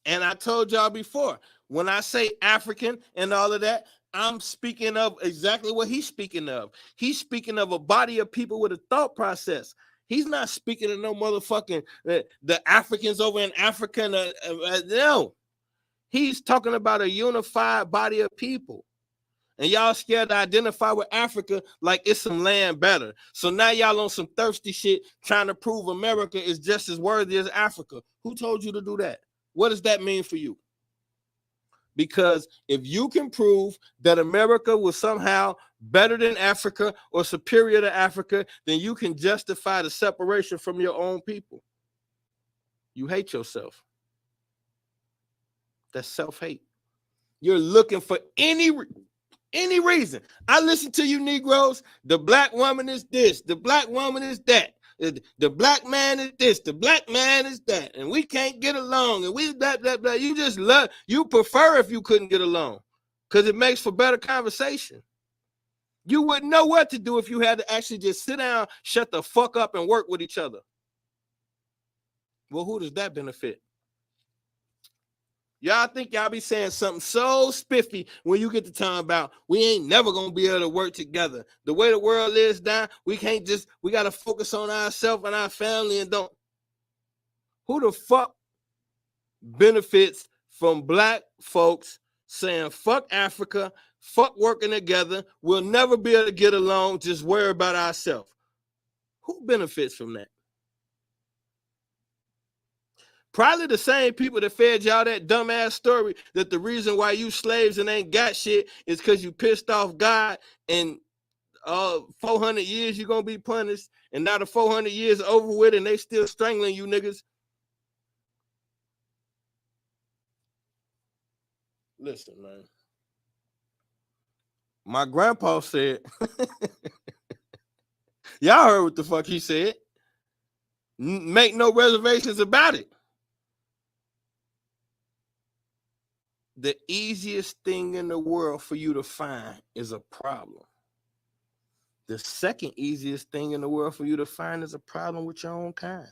And I told y'all before, when I say African and all of that, I'm speaking of exactly what he's speaking of. He's speaking of a body of people with a thought process. He's not speaking of no motherfucking the Africans over in Africa. No. He's talking about a unified body of people. And y'all scared to identify with Africa like it's some land better. So now y'all on some thirsty shit trying to prove America is just as worthy as Africa. Who told you to do that? What does that mean for you? Because if you can prove that America was somehow better than Africa or superior to Africa, then you can justify the separation from your own people. You hate yourself. That's self-hate. You're looking for any reason. I listen to you Negroes. The black woman is this. The black woman is that. The black man is this. The black man is that. And we can't get along. And we blah, blah, blah. You just love. You prefer if you couldn't get along because it makes for better conversation. You wouldn't know what to do if you had to actually just sit down, shut the fuck up, and work with each other. Well, who does that benefit? Y'all think y'all be saying something so spiffy when you get to talking about we ain't never gonna be able to work together. The way the world is now, we gotta focus on ourselves and our family and don't. Who the fuck benefits from black folks saying fuck Africa, fuck working together, we'll never be able to get along, just worry about ourselves? Who benefits from that? Probably the same people that fed y'all that dumbass story that the reason why you slaves and ain't got shit is because you pissed off God and 400 years you're going to be punished, and now the 400 years over with and they still strangling you niggas. Listen, man. My grandpa said, y'all heard what the fuck he said. Make no reservations about it. The easiest thing in the world for you to find is a problem. The second easiest thing in the world for you to find is a problem with your own kind.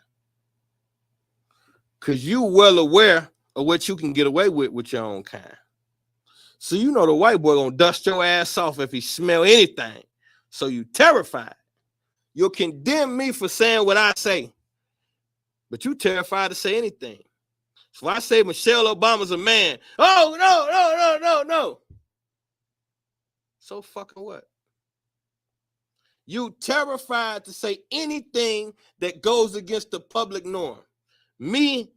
Because you well aware of what you can get away with your own kind. So you know the white boy gonna dust your ass off if he smell anything. So you terrified. You'll condemn me for saying what I say. But you terrified to say anything. So I say Michelle Obama's a man. Oh, no. So fucking what? You terrified to say anything that goes against the public norm. Me,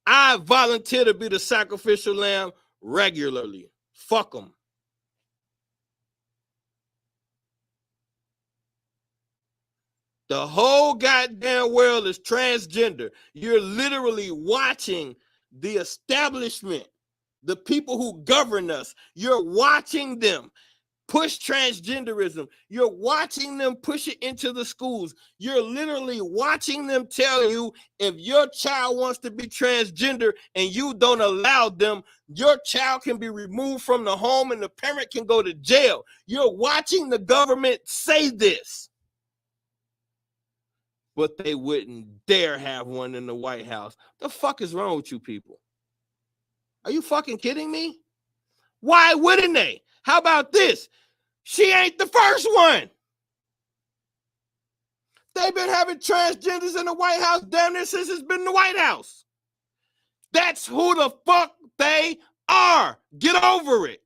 I volunteer to be the sacrificial lamb regularly. Fuck them. The whole goddamn world is transgender. You're literally watching the establishment, the people who govern us. You're watching them push transgenderism. You're watching them push it into the schools. You're literally watching them tell you if your child wants to be transgender and you don't allow them, your child can be removed from the home and the parent can go to jail. You're watching the government say this. But they wouldn't dare have one in the White House. The fuck is wrong with you people? Are you fucking kidding me? Why wouldn't they? How about this? She ain't the first one. They've been having transgenders in the White House damn near since it's been the White House. That's who the fuck they are. Get over it.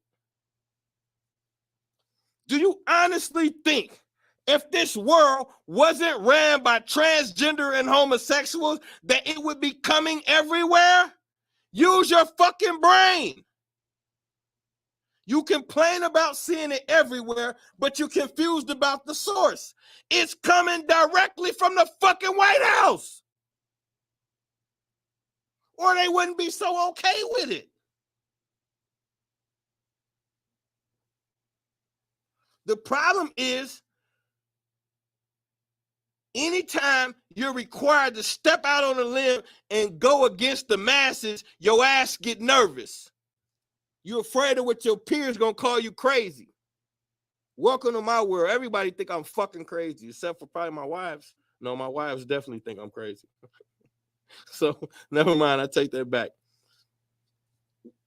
Do you honestly think if this world wasn't ran by transgender and homosexuals, that it would be coming everywhere? Use your fucking brain. You complain about seeing it everywhere, but you're confused about the source. It's coming directly from the fucking White House. Or they wouldn't be so okay with it. The problem is, anytime you're required to step out on a limb and go against the masses, your ass get nervous. You're afraid of what your peers gonna call you crazy. Welcome to my world. Everybody think I'm fucking crazy, except for probably my wives. No, my wives definitely think I'm crazy. So never mind, I take that back.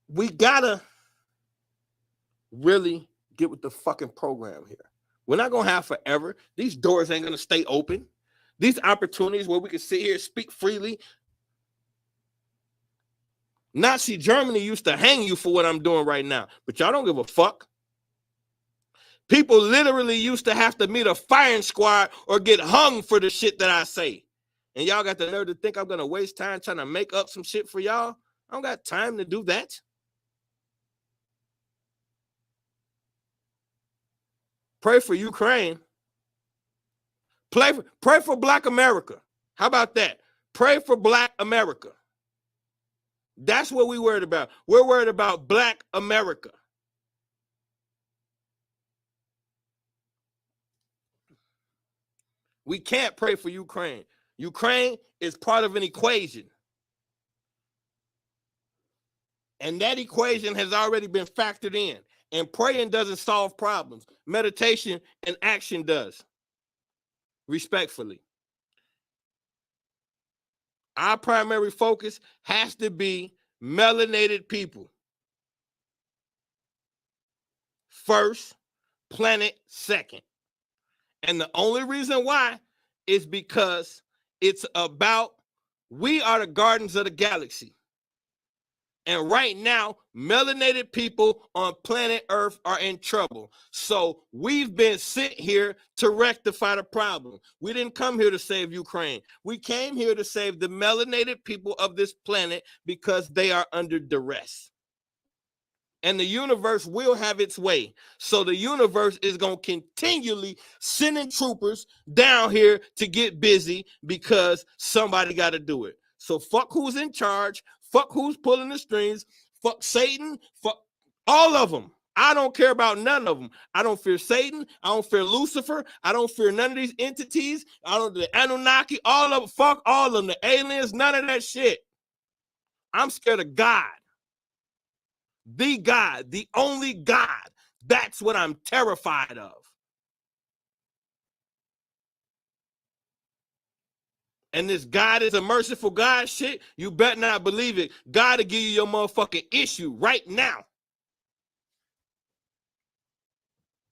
We gotta really get with the fucking program here. We're not gonna have forever. These doors ain't gonna stay open. These opportunities where we can sit here, speak freely. Nazi Germany used to hang you for what I'm doing right now, but y'all don't give a fuck. People literally used to have to meet a firing squad or get hung for the shit that I say. And y'all got the nerve to think I'm going to waste time trying to make up some shit for y'all? I don't got time to do that. Pray for Ukraine. Pray for Black America. How about that? Pray for Black America. That's what we're worried about. We're worried about Black America. We can't pray for Ukraine. Ukraine is part of an equation. And that equation has already been factored in. And praying doesn't solve problems. Meditation and action does. Respectfully. Our primary focus has to be melanated people. First, planet second. And the only reason why is because it's about, we are the gardens of the galaxy. And right now, melanated people on planet Earth are in trouble. So we've been sent here to rectify the problem. We didn't come here to save Ukraine. We came here to save the melanated people of this planet because they are under duress. And the universe will have its way. So the universe is going to continually sending troopers down here to get busy because somebody got to do it. So fuck who's in charge. Fuck who's pulling the strings. Fuck Satan. Fuck all of them. I don't care about none of them. I don't fear Satan. I don't fear Lucifer. I don't fear none of these entities. I don't the Anunnaki. All of them. Fuck all of them. The aliens. None of that shit. I'm scared of God. The God. The only God. That's what I'm terrified of. And this God is a merciful God shit, you better not believe it. God will give you your motherfucking issue right now.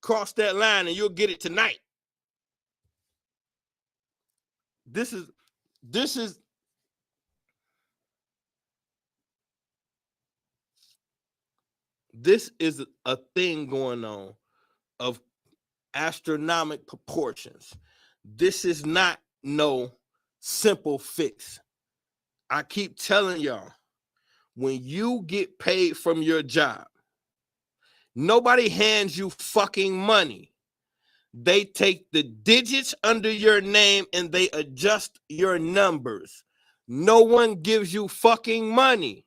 Cross that line and you'll get it tonight. This is a thing going on of astronomical proportions. This is not no simple fix. I keep telling y'all, when you get paid from your job, nobody hands you fucking money. They take the digits under your name and they adjust your numbers. No one gives you fucking money.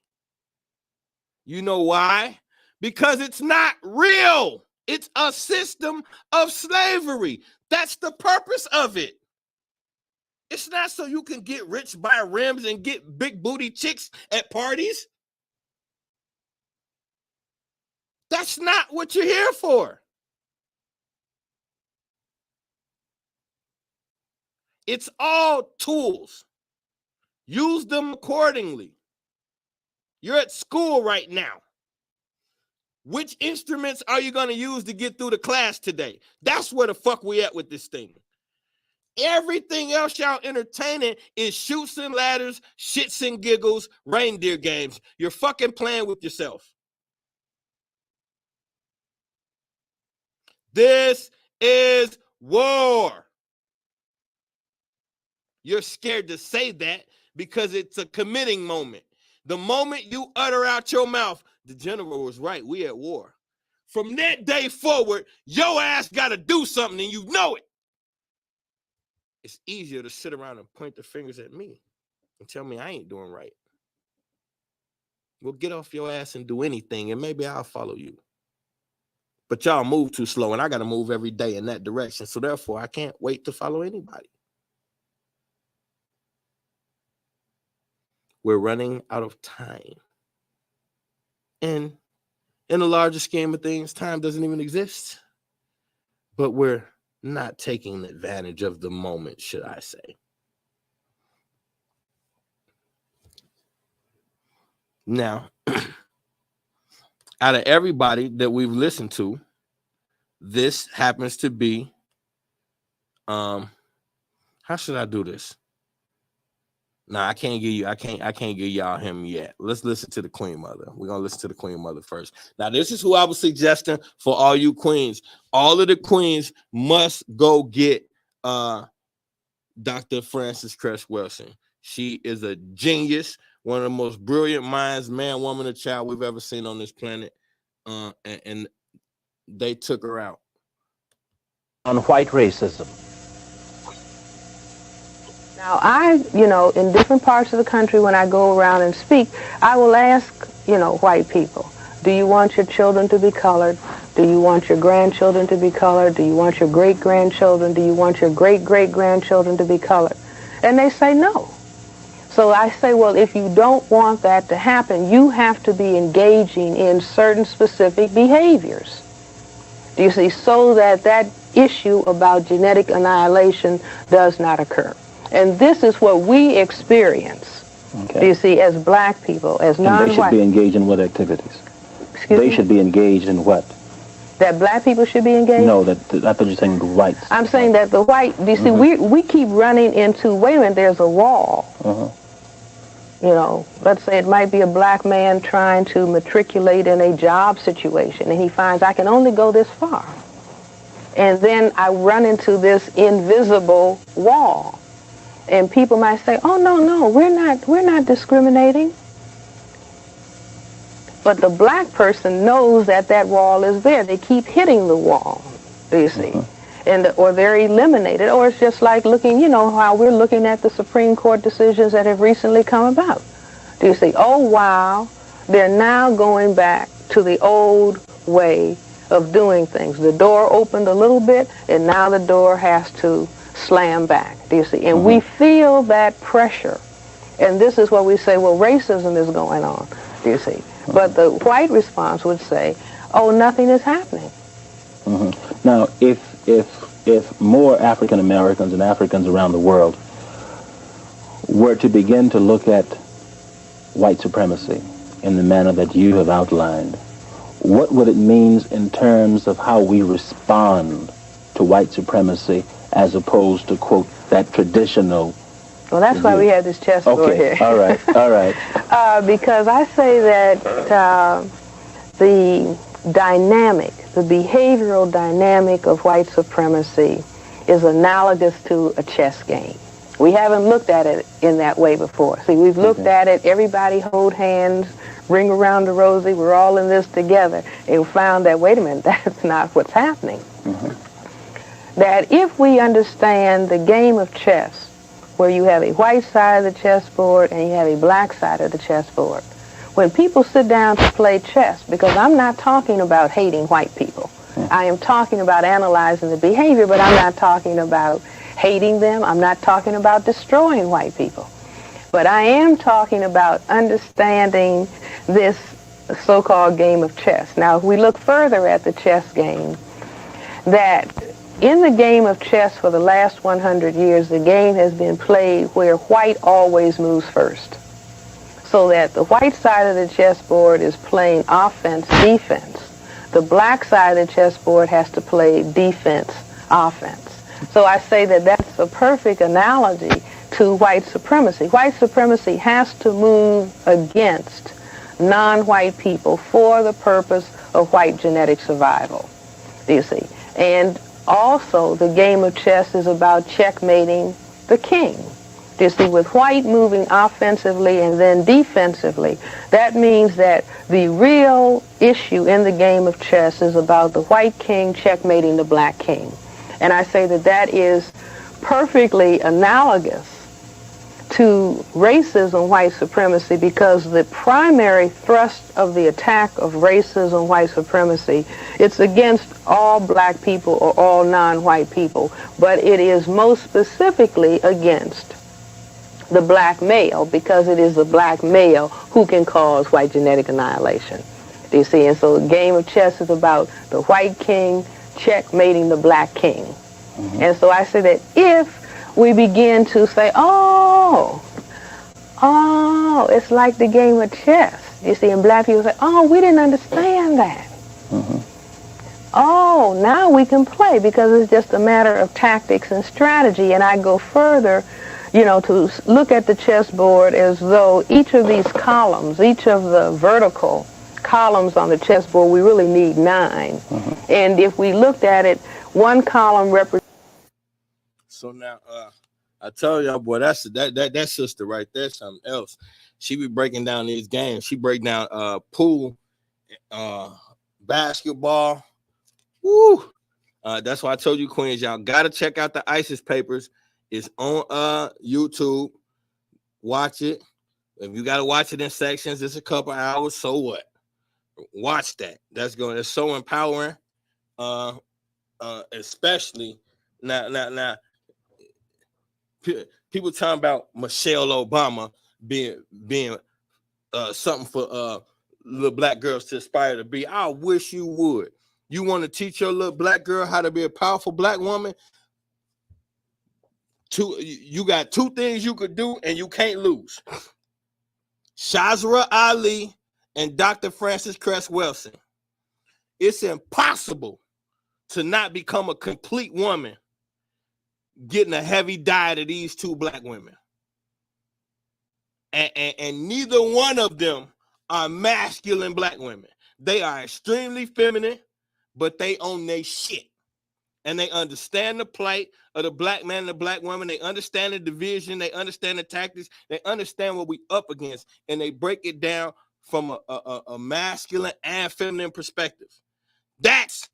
You know why? Because it's not real. It's a system of slavery. That's the purpose of it. It's not so you can get rich by rims and get big booty chicks at parties. That's not what you're here for. It's all tools. Use them accordingly. You're at school right now. Which instruments are you going to use to get through the class today? That's where the fuck we at with this thing. Everything else y'all entertaining is shoots and ladders, shits and giggles, reindeer games. You're fucking playing with yourself. This is war. You're scared to say that because it's a committing moment. The moment you utter out your mouth, the general was right, we at war. From that day forward, your ass got to do something and you know it. It's easier to sit around and point the fingers at me and tell me I ain't doing right. Well, get off your ass and do anything, and maybe I'll follow you. But y'all move too slow, and I got to move every day in that direction. So therefore, I can't wait to follow anybody. We're running out of time. And in the larger scheme of things, time doesn't even exist. But we're not taking advantage of the moment, should I say. Now, out of everybody that we've listened to, this happens to be, how should I do this? No, I can't give y'all him yet. Let's listen to the Queen Mother. We're gonna listen to the Queen Mother first. Now, this is who I was suggesting for all you queens. All of the queens must go get Dr. Frances Cress Welsing. She is a genius, one of the most brilliant minds, man, woman, or child we've ever seen on this planet. And they took her out. On white racism. Now, in different parts of the country, when I go around and speak, I will ask, white people, do you want your children to be colored? Do you want your grandchildren to be colored? Do you want your great-grandchildren? Do you want your great-great-grandchildren to be colored? And they say no. So I say, well, if you don't want that to happen, you have to be engaging in certain specific behaviors. Do you see? So that that issue about genetic annihilation does not occur. And this is what we experience, do you see, as black people, as non-white. And they should be engaged in what activities? Excuse me? They should be engaged in what? That black people should be engaged? No, I thought you were saying the whites. I'm saying that the white, do you see, we keep running into, wait a minute, there's a wall. You know, let's say it might be a black man trying to matriculate in a job situation, and he finds I can only go this far. And then I run into this invisible wall. And people might say, oh, no, we're not discriminating. But the black person knows that that wall is there. They keep hitting the wall, do you see? Or they're eliminated, or it's just like looking, you know, how we're looking at the Supreme Court decisions that have recently come about. Do you see? Oh, wow, they're now going back to the old way of doing things. The door opened a little bit, and now the door has to slam back, do you see? And we feel that pressure. And this is what we say, well, racism is going on, do you see? But the white response would say, oh, nothing is happening. Now, if more African Americans and Africans around the world were to begin to look at white supremacy in the manner that you have outlined, what would it mean in terms of how we respond to white supremacy as opposed to, quote, that traditional? Well, that's why we have this chessboard here. All right. Because I say that the dynamic, the behavioral dynamic of white supremacy is analogous to a chess game. We haven't looked at it in that way before. See, we've looked at it, everybody hold hands, ring around the rosy, we're all in this together, and found that, wait a minute, that's not what's happening. That if we understand the game of chess, where you have a white side of the chessboard and you have a black side of the chessboard, when people sit down to play chess, because I'm not talking about hating white people, I am talking about analyzing the behavior, but I'm not talking about hating them. I'm not talking about destroying white people. But I am talking about understanding this so-called game of chess. Now, if we look further at the chess game, that in the game of chess for the last 100 years, the game has been played where white always moves first. So that the white side of the chessboard is playing offense, defense. The black side of the chessboard has to play defense, offense. So I say that that's a perfect analogy to white supremacy. White supremacy has to move against non-white people for the purpose of white genetic survival, do you see? And also the game of chess is about checkmating the king. Do you see? With white moving offensively and then defensively, that means that the real issue in the game of chess is about the white king checkmating the black king. And I say that that is perfectly analogous to racism, white supremacy, because the primary thrust of the attack of racism, white supremacy, it's against all black people or all non-white people, but it is most specifically against the black male, because it is the black male who can cause white genetic annihilation. Do you see? And so the game of chess is about the white king checkmating the black king. And so I say that if we begin to say, oh, it's like the game of chess. You see, and black people say, oh, we didn't understand that. Oh, now we can play, because it's just a matter of tactics and strategy. And I go further, you know, to look at the chessboard as though each of these columns, each of the vertical columns on the chessboard, we really need 9. And if we looked at it, one column represents. So now, I tell y'all, boy, that sister right there, something else. She be breaking down these games. She break down pool, basketball. Woo! That's why I told you, Queens, y'all gotta check out the ISIS papers. It's on YouTube. Watch it. If you gotta watch it in sections, it's a couple hours. So what? Watch that. It's so empowering. Especially now. People talking about Michelle Obama being something for little black girls to aspire to be. I wish you would. You want to teach your little black girl how to be a powerful black woman? You got 2 things you could do and you can't lose. Shazra Ali and Dr. Frances Cress Welsing. It's impossible to not become a complete woman getting a heavy diet of these 2 black women. And neither one of them are masculine black women. They are extremely feminine, but they own their shit. And they understand the plight of the black man and the black woman. They understand the division. They understand the tactics. They understand what we up against. And they break it down from a masculine and feminine perspective. That's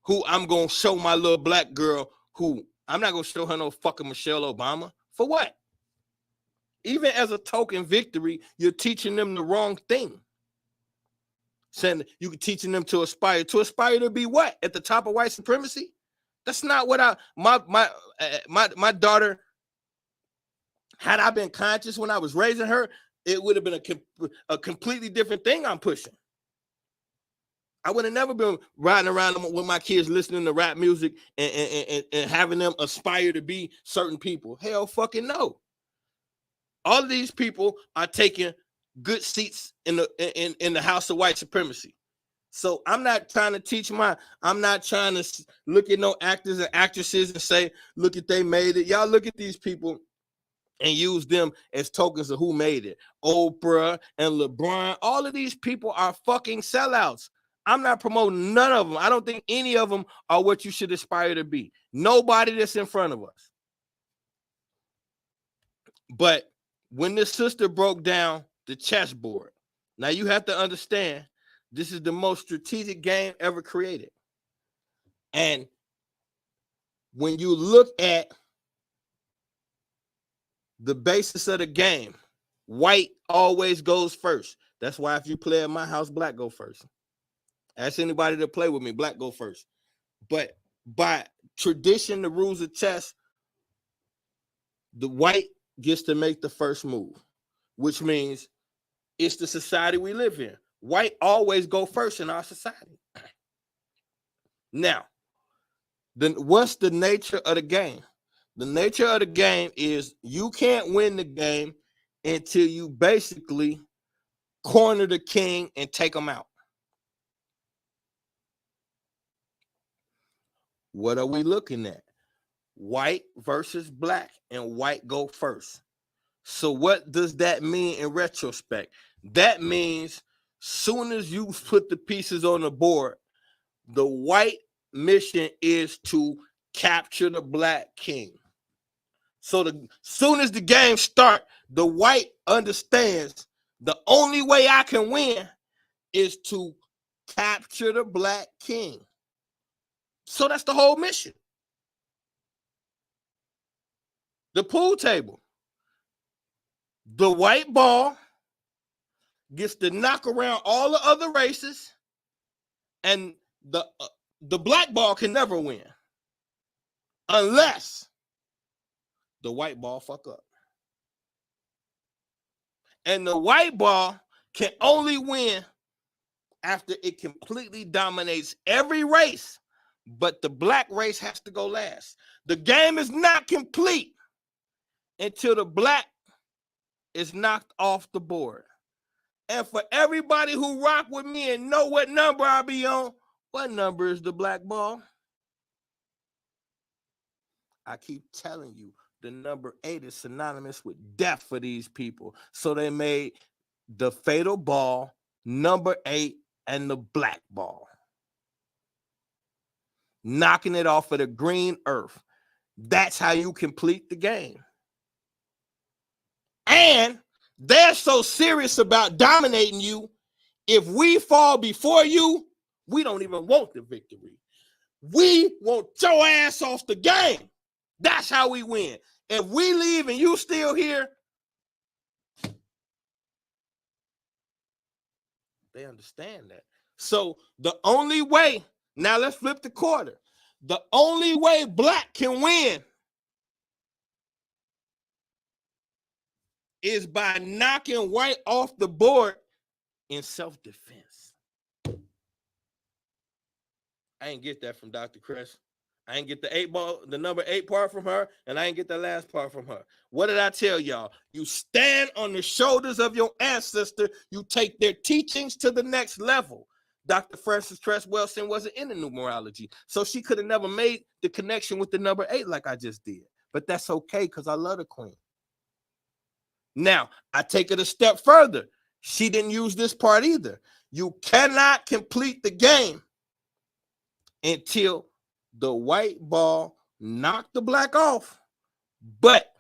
who I'm going to show my little black girl, who I'm not going to show her no fucking Michelle Obama. For what? Even as a token victory, you're teaching them the wrong thing. Saying you're teaching them to aspire to be what? At the top of white supremacy? That's not what my daughter, had I been conscious when I was raising her, it would have been a completely different thing I'm pushing. I would have never been riding around with my kids listening to rap music and having them aspire to be certain people. Hell fucking no. All of these people are taking good seats in the house of white supremacy. So I'm not trying to teach I'm not trying to look at no actors and actresses and say, look at they made it. Y'all look at these people and use them as tokens of who made it. Oprah and LeBron, all of these people are fucking sellouts. I'm not promoting none of them. I don't think any of them are what you should aspire to be. Nobody that's in front of us. But when this sister broke down the chessboard, now you have to understand, this is the most strategic game ever created. And when you look at the basis of the game, white always goes first. That's why if you play at my house, black go first. Ask anybody to play with me, black go first. But by tradition, the rules of chess, the white gets to make the first move, which means it's the society we live in. White always go first in our society. Now, then what's the nature of the game? The nature of the game is you can't win the game until you basically corner the king and take him out. What are we looking at? White versus black, and white go first. So what does that mean in retrospect? That means soon as you put the pieces on the board, the white mission is to capture the black king. So soon as the game starts, the white understands the only way I can win is to capture the black king. So that's the whole mission. The pool table. The white ball gets to knock around all the other races, and the black ball can never win unless the white ball fuck up. And the white ball can only win after it completely dominates every race, but the black race has to go last. The game is not complete until the black is knocked off the board. And for everybody who rock with me and know what number I be on, what number is the black ball? I keep telling you, the number 8 is synonymous with death for these people. So they made the fatal ball number 8 and the black ball, knocking it off of the green earth. That's how you complete the game. And they're so serious about dominating you. If we fall before you, we don't even want the victory. We want your ass off the game. That's how we win. If we leave and you still here, they understand that. So the only way, now let's flip the quarter. The only way black can win is by knocking white off the board in self-defense. I ain't get that from Dr. Chris. I ain't get the number 8 part from her, and I ain't get the last part from her. What did I tell y'all? You stand on the shoulders of your ancestor. You take their teachings to the next level. Dr. Frances Cress Welsing wasn't into numerology, so she could have never made the connection with the number 8 like I just did. But that's okay, because I love the queen. Now, I take it a step further. She didn't use this part either. You cannot complete the game until the white ball knocked the black off. But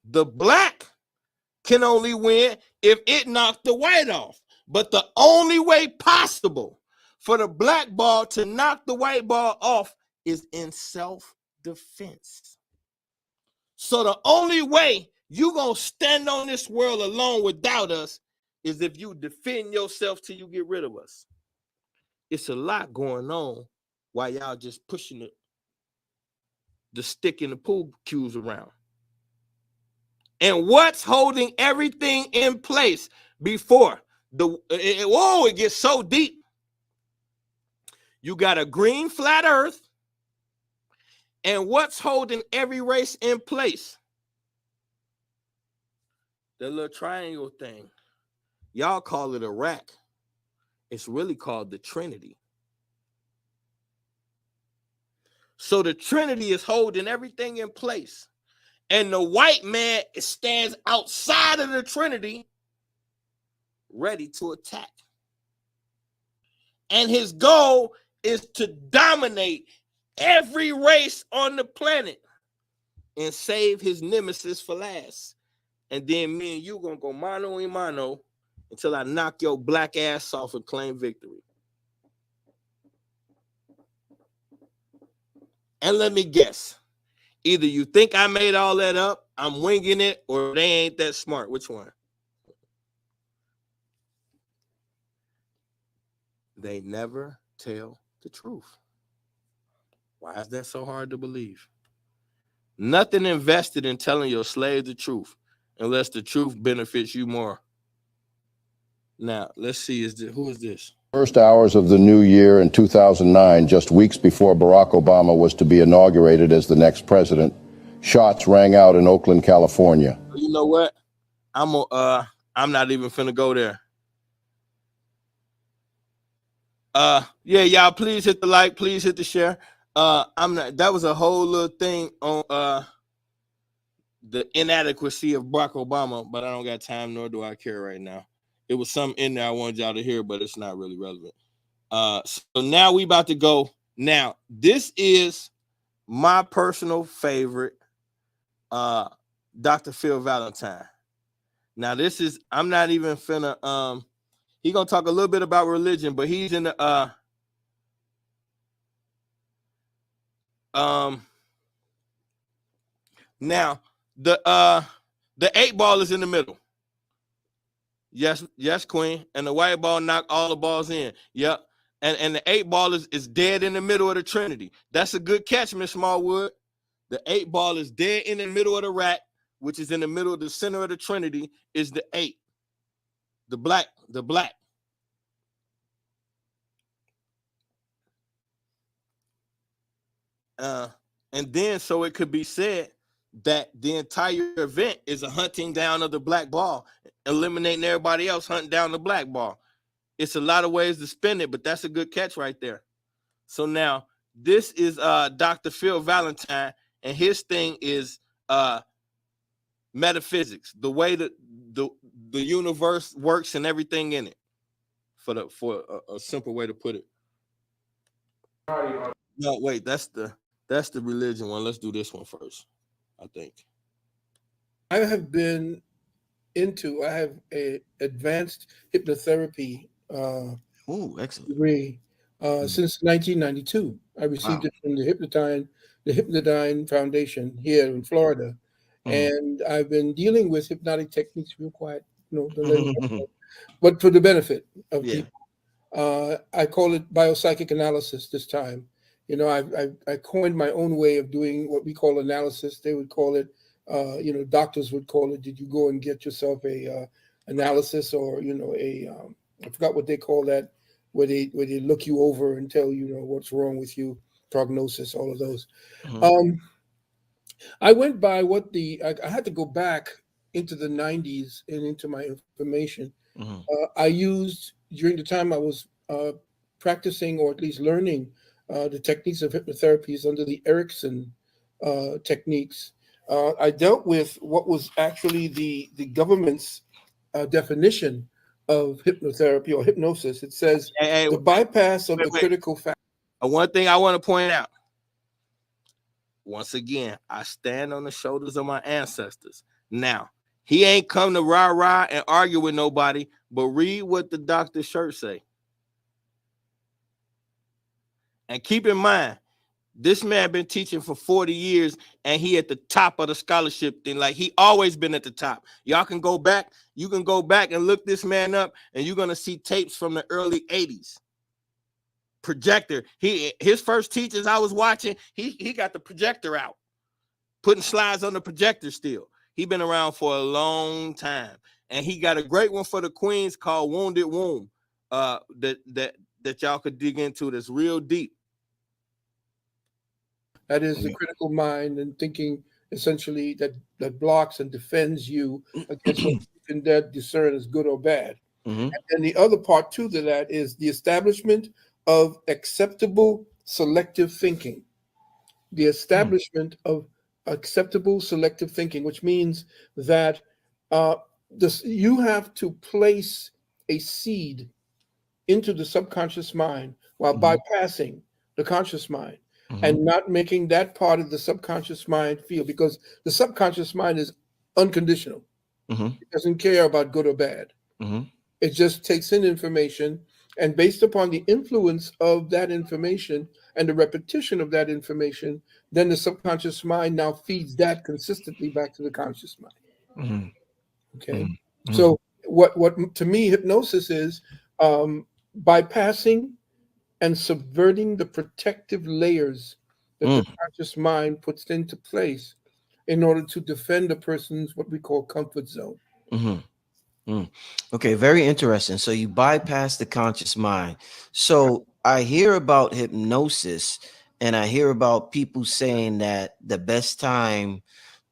the black can only win if it knocked the white off. But the only way possible for the black ball to knock the white ball off is in self-defense. So the only way you're going to stand on this world alone without us is if you defend yourself till you get rid of us. It's a lot going on while y'all just pushing the stick in the pool cues around. And what's holding everything in place before it gets so deep. You got a green flat earth, and what's holding every race in place? The little triangle thing. Y'all call it a rack. It's really called the Trinity. So the Trinity is holding everything in place. And the white man stands outside of the Trinity, ready to attack. And his goal is to dominate every race on the planet and save his nemesis for last. And then me and you gonna go mano a mano until I knock your black ass off and claim victory. And let me guess. Either you think I made all that up, I'm winging it, or they ain't that smart. Which one? They never tell the truth. Why is that so hard to believe? Nothing invested in telling your slave the truth unless the truth benefits you more. Now, let's see. Who is this? First hours of the new year in 2009, just weeks before Barack Obama was to be inaugurated as the next president, shots rang out in Oakland, California. You know what? I'm not even finna go there. Yeah, y'all, please hit the like, please hit the share. That was a whole little thing on the inadequacy of Barack Obama, but I don't got time, nor do I care right now. It was something in there I wanted y'all to hear, but it's not really relevant. So now we about to go. Now, this is my personal favorite, Dr. Phil Valentine. Now, I'm not even finna, he's gonna talk a little bit about religion, but he's in the, now, the 8 ball is in the middle. Yes, Queen. And the white ball knocked all the balls in. Yep. And the 8 ball is dead in the middle of the Trinity. That's a good catch, Miss Smallwood. The 8 ball is dead in the middle of the rack, which is in the middle of the center of the Trinity, is the 8. The black. And then so it could be said that the entire event is a hunting down of the black ball, eliminating everybody else hunting down the black ball. It's a lot of ways to spin it, but that's a good catch right there. So now this is Dr. Phil Valentine, and his thing is metaphysics, the way that the universe works and everything in it. For a simple way to put it. No, wait, that's the religion one. Let's do this one first, I think. I have a advanced hypnotherapy excellent. degree since 1992. I received it from the Hypnodyne Foundation here in Florida. And I've been dealing with hypnotic techniques real quiet, but for the benefit of people. I call it biopsychic analysis this time. I coined my own way of doing what we call analysis. They would call it, doctors would call it, did you go and get yourself a analysis, or, I forgot what they call that, where they look you over and tell you, what's wrong with you, prognosis, all of those. I went by I had to go back into the 90s and into my information. I used, during the time I was practicing, or at least learning the techniques of hypnotherapies under the Erickson techniques. I dealt with what was actually the government's definition of hypnotherapy or hypnosis. It says the bypass of the critical factor. One thing I want to point out. Once again, I stand on the shoulders of my ancestors. Now, he ain't come to rah-rah and argue with nobody, but read what the doctor's shirt say. And keep in mind, this man been teaching for 40 years, and he at the top of the scholarship thing. Like, he always been at the top. Y'all can go back. You can go back and look this man up, and you're going to see tapes from the early 80s. Projector. His first teachers I was watching, he got the projector out, putting slides on the projector still. He been around for a long time. And he got a great one for the queens called Wounded Womb. That y'all could dig into that's real deep. That is the critical mind and thinking, essentially, that blocks and defends you against what you can discern as good or bad. And then the other part too to that is the establishment of acceptable selective thinking. The establishment of acceptable selective thinking, which means that you have to place a seed into the subconscious mind while bypassing the conscious mind. And not making that part of the subconscious mind feel, because the subconscious mind is unconditional. It doesn't care about good or bad. It just takes in information, and based upon the influence of that information and the repetition of that information, then the subconscious mind now feeds that consistently back to the conscious mind. Okay. So what to me hypnosis is bypassing and subverting the protective layers that the conscious mind puts into place in order to defend a person's what we call comfort zone. Okay, very interesting. So you bypass the conscious mind. So I hear about hypnosis, and I hear about people saying that the best time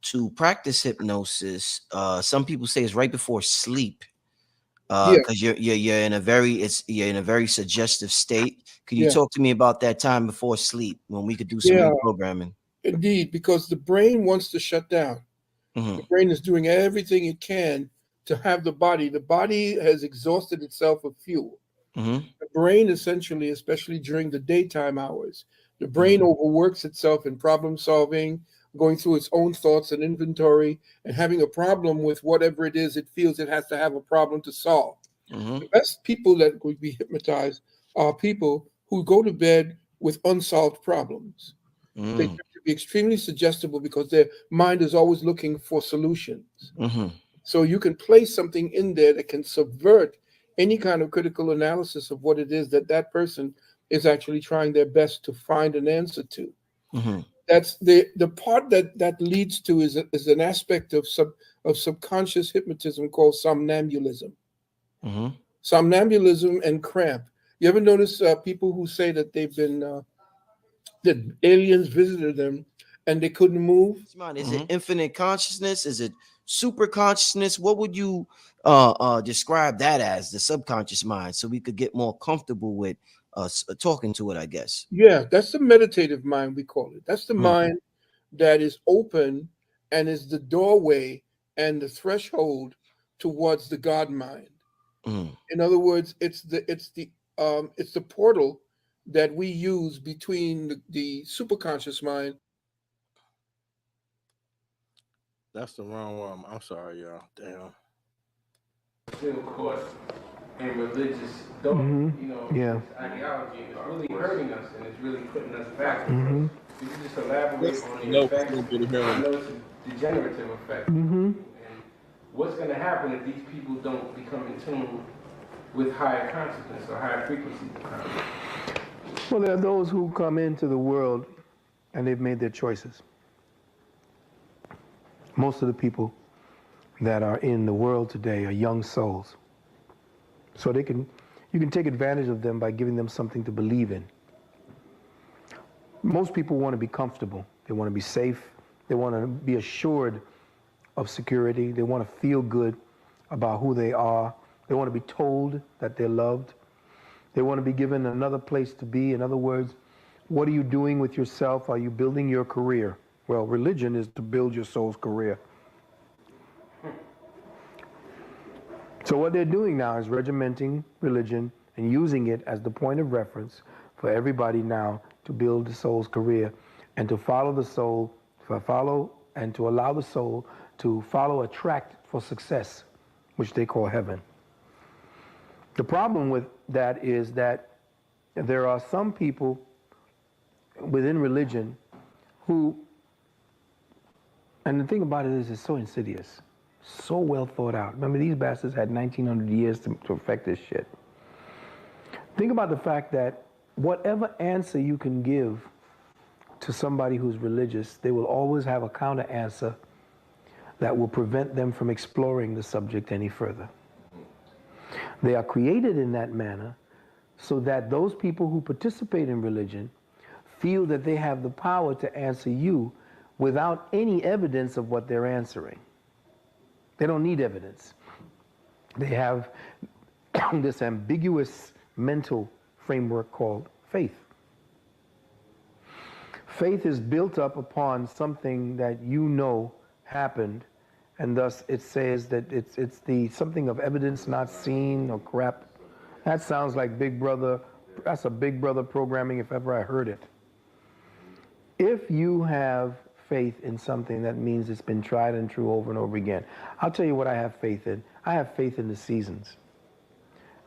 to practice hypnosis, some people say it's right before sleep. Because you're in a very suggestive state. Could you talk to me about that time before sleep when we could do some reprogramming? Indeed, because the brain wants to shut down. The brain is doing everything it can to have the body. The body has exhausted itself of fuel. The brain essentially, especially during the daytime hours, the brain overworks itself in problem solving, going through its own thoughts and inventory, and having a problem with whatever it is it feels it has to have a problem to solve. The best people that would be hypnotized are people who go to bed with unsolved problems. They tend to be extremely suggestible because their mind is always looking for solutions. So you can place something in there that can subvert any kind of critical analysis of what it is that that person is actually trying their best to find an answer to. That's the part that leads to is an aspect of subconscious hypnotism called somnambulism. Somnambulism and cramp. You ever notice people who say that they've been that aliens visited them and they couldn't move? Is it infinite consciousness? Is it super consciousness? What would you describe that as, the subconscious mind, so we could get more comfortable with talking to it, I guess? Yeah, that's the meditative mind, we call it. That's the mind that is open and is the doorway and the threshold towards the God mind. In other words, it's the portal that we use between the superconscious mind. That's the wrong one. I'm sorry, y'all. Damn. Still caught in religious ideology. It's really hurting us, and it's really putting us back. Could you just elaborate on the effect? I know it's a degenerative effect. And what's going to happen if these people don't become in tune with higher consciousness or higher frequencies of consciousness? Well, there are those who come into the world and they've made their choices. Most of the people that are in the world today are young souls. So you can take advantage of them by giving them something to believe in. Most people want to be comfortable. They want to be safe. They want to be assured of security. They want to feel good about who they are. They want to be told that they're loved. They want to be given another place to be. In other words, what are you doing with yourself? Are you building your career? Well, religion is to build your soul's career. So what they're doing now is regimenting religion and using it as the point of reference for everybody now to build the soul's career and to follow the soul, and to allow the soul to follow a track for success, which they call heaven. The problem with that is that there are some people within religion who, and the thing about it is it's so insidious, so well thought out. Remember, these bastards had 1900 years to perfect this shit. Think about the fact that whatever answer you can give to somebody who's religious, they will always have a counter answer that will prevent them from exploring the subject any further. They are created in that manner so that those people who participate in religion feel that they have the power to answer you without any evidence of what they're answering. They don't need evidence. They have this ambiguous mental framework called faith. Faith is built up upon something that you know happened, and thus it says that it's the something of evidence not seen or crap. That sounds like Big Brother. That's a Big Brother programming if ever I heard it. If you have faith in something, that means it's been tried and true over and over again. I'll tell you what I have faith in. I have faith in the seasons.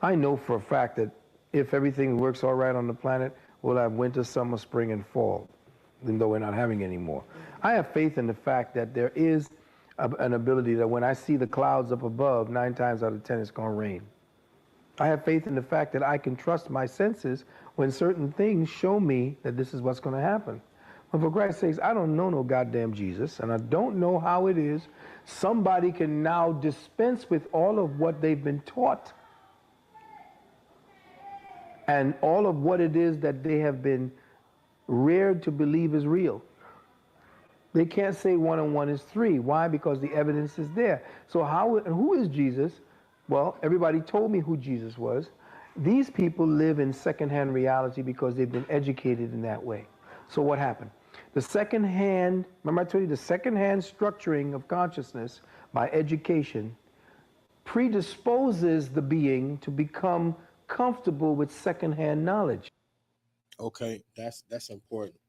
I know for a fact that if everything works all right on the planet, we'll have winter, summer, spring, and fall, even though we're not having any more. I have faith in the fact that there is an ability that when I see the clouds up above, 9 times out of 10 it's going to rain. I have faith in the fact that I can trust my senses when certain things show me that this is what's going to happen. But for Christ's sakes, I don't know no goddamn Jesus, and I don't know how it is somebody can now dispense with all of what they've been taught and all of what it is that they have been reared to believe is real. They can't say 1 and 1 is 3. Why? Because the evidence is there. So who is Jesus? Well, everybody told me who Jesus was. These people live in secondhand reality because they've been educated in that way. So what happened? The secondhand, remember I told you the secondhand structuring of consciousness by education predisposes the being to become comfortable with secondhand knowledge. Okay, that's important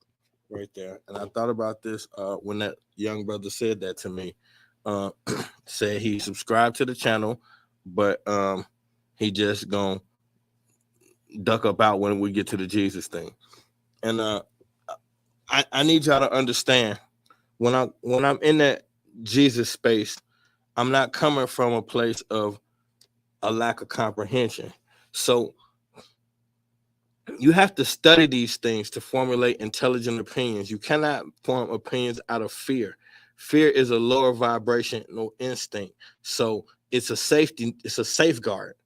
right there. And I thought about this when that young brother said that to me. Said he subscribed to the channel, but he just gonna duck up out when we get to the Jesus thing. And I need y'all to understand when I'm in that Jesus space, I'm not coming from a place of a lack of comprehension. So you have to study these things to formulate intelligent opinions. You cannot form opinions out of fear. Fear is a lower vibrational instinct. So it's a safety, it's a safeguard.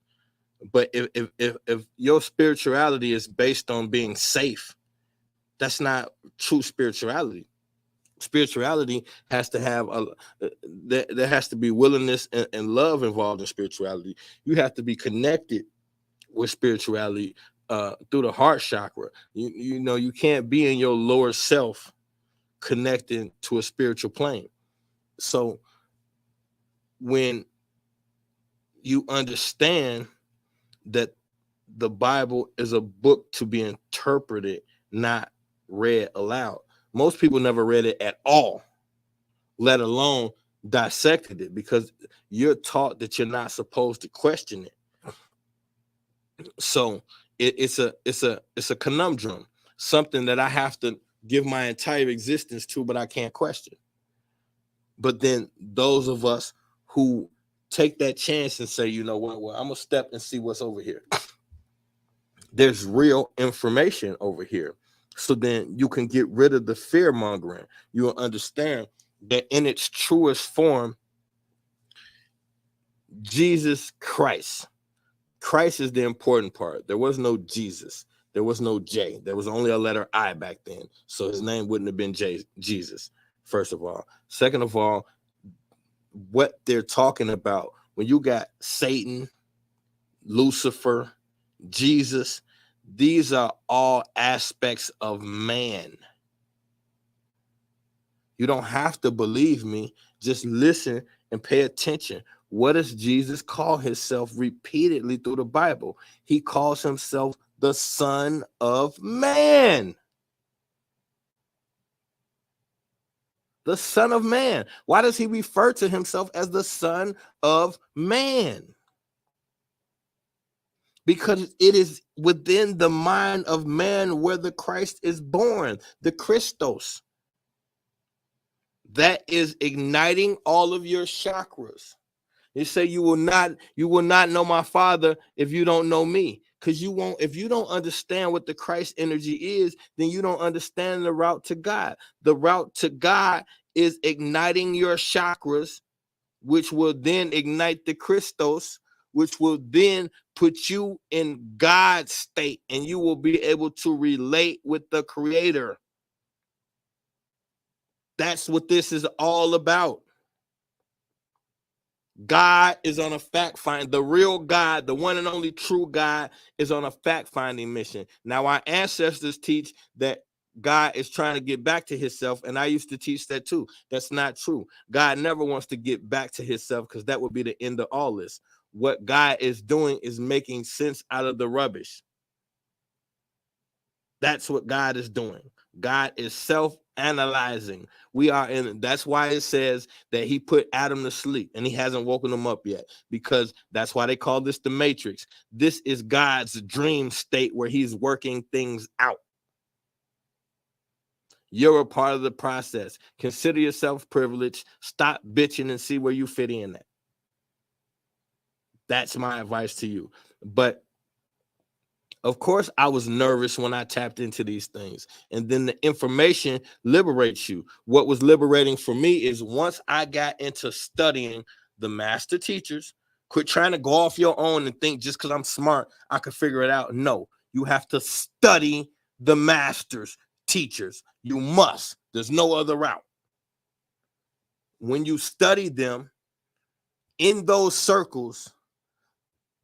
But if your spirituality is based on being safe, that's not true spirituality. Spirituality has to have there has to be willingness and love involved in spirituality. You have to be connected with spirituality through the heart chakra. You know, you can't be in your lower self connecting to a spiritual plane. So when you understand that the Bible is a book to be interpreted, not read aloud. Most people never read it at all, let alone dissected it, because you're taught that you're not supposed to question it. So it's a conundrum, something that I have to give my entire existence to, but I can't question. But then those of us who take that chance and say, you know what, well, I'm gonna step and see what's over here. There's real information over here. So then you can get rid of the fear mongering. You'll understand that in its truest form, Jesus Christ. Christ is the important part. There was no Jesus. There was no J. There was only a letter I back then. So his name wouldn't have been Jesus, first of all. Second of all, what they're talking about, when you got Satan, Lucifer, Jesus, these are all aspects of man. You don't have to believe me. Just listen and pay attention. What does Jesus call himself repeatedly through the Bible? He calls himself the Son of Man. The Son of Man. Why does he refer to himself as the Son of Man? Because it is within the mind of man where the Christ is born, the Christos. That is igniting all of your chakras. You say you will not know my Father if you don't know me. Because you won't, if you don't understand what the Christ energy is, then you don't understand the route to God. The route to God is igniting your chakras, which will then ignite the Christos, which will then put you in God's state, and you will be able to relate with the Creator. That's what this is all about. God is on a fact find. The real God, the one and only true God, is on a fact finding mission. Now, our ancestors teach that God is trying to get back to himself, and I used to teach that too. That's not true. God never wants to get back to himself, because that would be the end of all this. What God is doing is making sense out of the rubbish. That's what God is doing. God is self-analyzing. We are in, that's why it says that he put Adam to sleep and he hasn't woken him up yet, because that's why they call this the Matrix. This is God's dream state where he's working things out. You're a part of the process. Consider yourself privileged. Stop bitching and see where you fit in at. That's my advice to you. But of course, I was nervous when I tapped into these things. And then the information liberates you. What was liberating for me is once I got into studying the master teachers, quit trying to go off your own and think just because I'm smart, I could figure it out. No, you have to study the masters, teachers. You must. There's no other route. When you study them in those circles,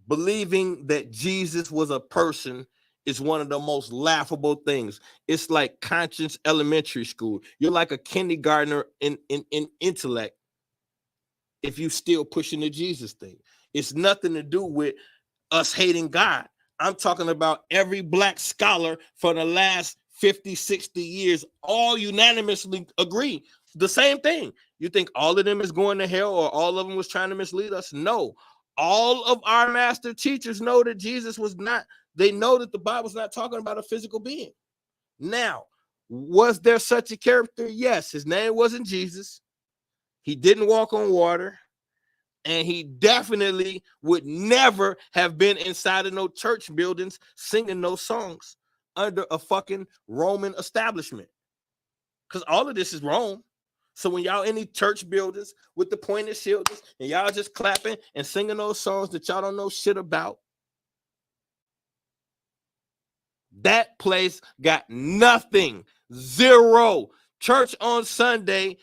believing that Jesus was a person is one of the most laughable things. It's like conscience elementary school. You're like a kindergartner in intellect if you still pushing the Jesus thing. It's nothing to do with us hating God. I'm talking about every black scholar for the last 50, 60 years, all unanimously agree the same thing. You think all of them is going to hell, or all of them was trying to mislead us? No. All of our master teachers know that Jesus was not, they know that the Bible's not talking about a physical being. Now, was there such a character? Yes. His name wasn't Jesus. He didn't walk on water. And he definitely would never have been inside of no church buildings singing those songs under a fucking Roman establishment. Because all of this is Rome. So when y'all in these church buildings with the pointed shields and y'all just clapping and singing those songs that y'all don't know shit about, that place got nothing. Zero. Church on Sunday,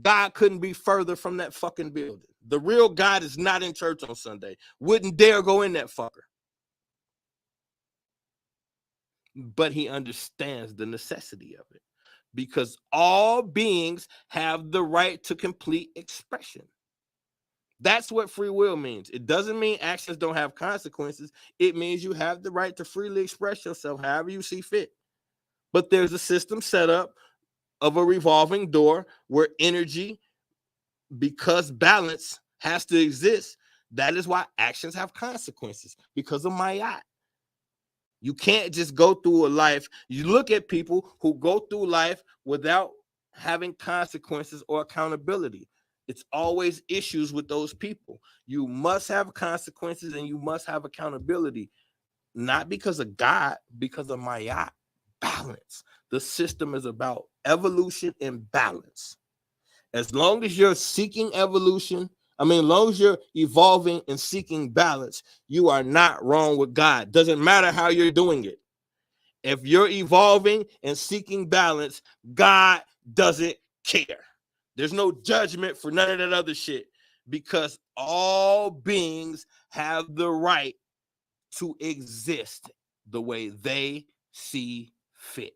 God couldn't be further from that fucking building. The real God is not in church on Sunday. Wouldn't dare go in that fucker. But he understands the necessity of it, because all beings have the right to complete expression. That's what free will means. It doesn't mean actions don't have consequences. It means you have the right to freely express yourself however you see fit. But there's a system set up of a revolving door where energy, because balance has to exist. That is why actions have consequences, because of Mayat. You can't just go through a life. You look at people who go through life without having consequences or accountability. It's always issues with those people. You must have consequences and you must have accountability, not because of God, because of Mayat. Balance. The system is about evolution and balance. As long as you're seeking evolution, as long as you're evolving and seeking balance, you are not wrong with God. Doesn't matter how you're doing it. If you're evolving and seeking balance, God doesn't care. There's no judgment for none of that other shit, because all beings have the right to exist the way they see fit.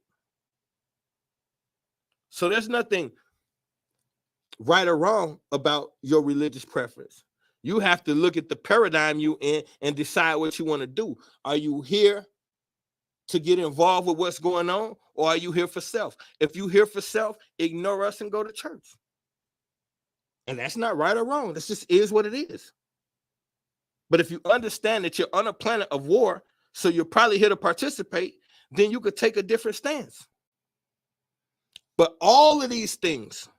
So there's nothing right or wrong about your religious preference. You have to look at the paradigm you in and decide what you want to do. Are you here to get involved with what's going on, or are you here for self? If you here for self, ignore us and go to church. And that's not right or wrong. This just is what it is. But if you understand that you're on a planet of war, so you're probably here to participate, then you could take a different stance. But all of these things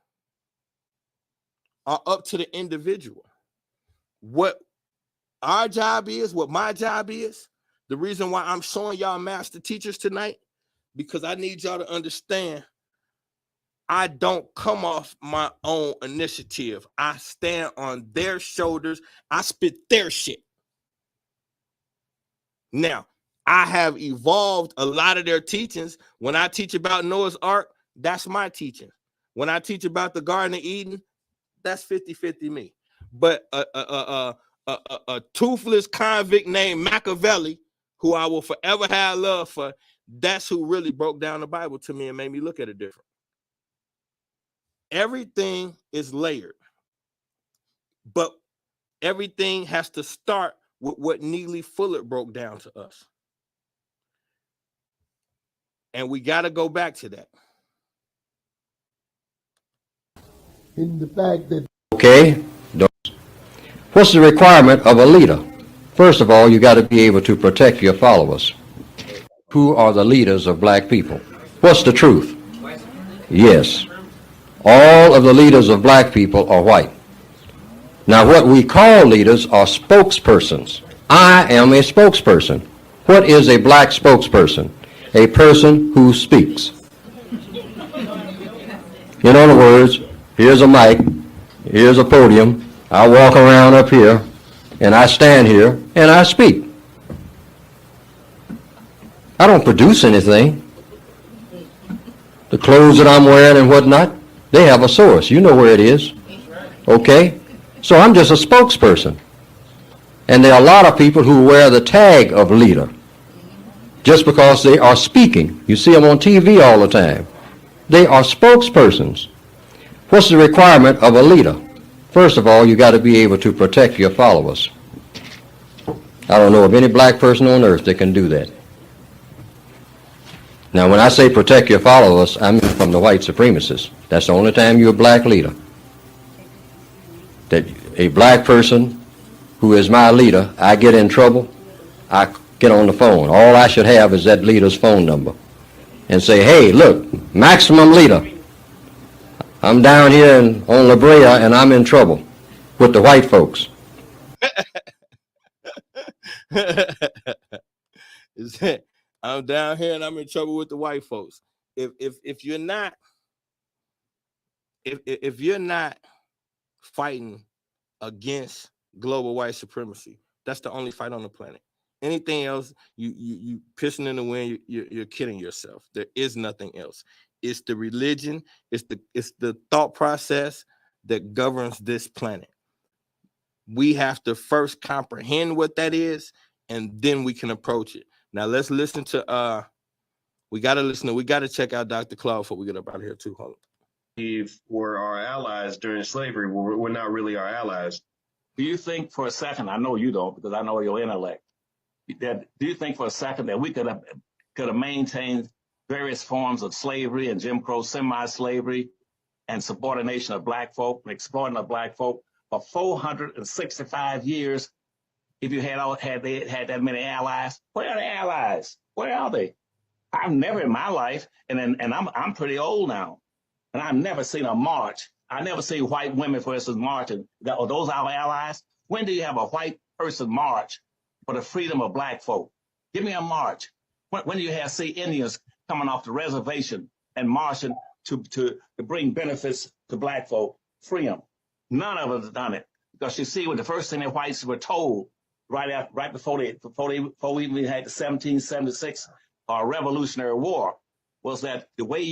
are up to the individual. What our job is, what my job is, the reason why I'm showing y'all master teachers tonight, because I need y'all to understand I don't come off my own initiative. I stand on their shoulders. I spit their shit. Now, I have evolved a lot of their teachings. When I teach about Noah's Ark, that's my teaching. When I teach about the Garden of Eden, that's 50-50 me. But a toothless convict named Machiavelli, who I will forever have love for, that's who really broke down the Bible to me and made me look at it different. Everything is layered, but everything has to start with what Neely Fuller broke down to us. And we got to go back to that. In the fact that Okay? What's the requirement of a leader? First of all, you got to be able to protect your followers. Who are the leaders of black people? What's the truth? Yes. All of the leaders of black people are white. Now, what we call leaders are spokespersons. I am a spokesperson. What is a black spokesperson? A person who speaks. In other words, here's a mic, here's a podium, I walk around up here, and I stand here, and I speak. I don't produce anything. The clothes that I'm wearing and whatnot, they have a source. You know where it is. Okay? So I'm just a spokesperson. And there are a lot of people who wear the tag of leader just because they are speaking. You see them on TV all the time. They are spokespersons. What's the requirement of a leader? First of all, you got to be able to protect your followers. I don't know of any black person on earth that can do that. Now, when I say protect your followers, I mean from the white supremacists. That's the only time you're a black leader. That a black person who is my leader, I get in trouble, I get on the phone. All I should have is that leader's phone number and say, hey, look, maximum leader, I'm down here on La Brea and I'm in trouble with the white folks. I'm down here and I'm in trouble with the white folks. If you're not if you're not fighting against global white supremacy, that's the only fight on the planet. Anything else, you pissing in the wind, you're kidding yourself. There is nothing else. It's the religion, it's the thought process that governs this planet. We have to first comprehend what that is, and then we can approach it. Now let's listen to we gotta check out Dr. Claude before we get up out of here too. Hold on. If were our allies during slavery, we're not really our allies. Do you think for a second, I know you don't because I know your intellect, do you think for a second that we could have maintained various forms of slavery and Jim Crow semi-slavery and subordination of black folk, exploiting of black folk for 465 years if you had that many allies? Where are the allies? Where are they? I've never in my life, and I'm pretty old now, and I've never seen a march. I never see white women, for instance, marching. Are those our allies? When do you have a white person march for the freedom of black folk? Give me a march. When do you see Indians coming off the reservation and marching to bring benefits to black folk? Free them. None of us have done it. Because you see, what the first thing the whites were told right before we even had the 1776 Revolutionary War was that the way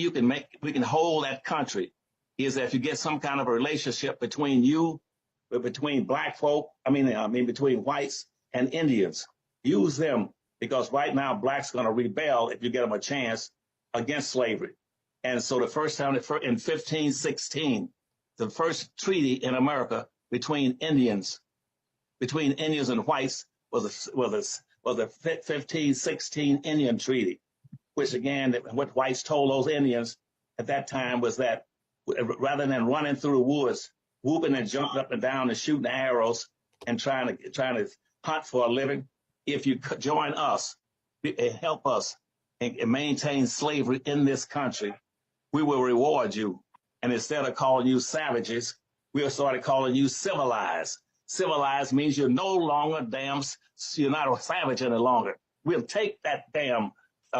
we can hold that country is that if you get some kind of a relationship between black folk, between whites and Indians. Use them, because right now blacks going to rebel if you get them a chance against slavery. And so the first time in 1516, the first treaty in America between Indians and whites was a 1516 Indian treaty, which again, what whites told those Indians at that time was that rather than running through the woods, whooping and jumping up and down and shooting arrows and trying to hunt for a living, if you join us, help us and maintain slavery in this country, we will reward you. And instead of calling you savages, we'll start calling you civilized. Civilized means you're no longer you're not a savage any longer. We'll take that damn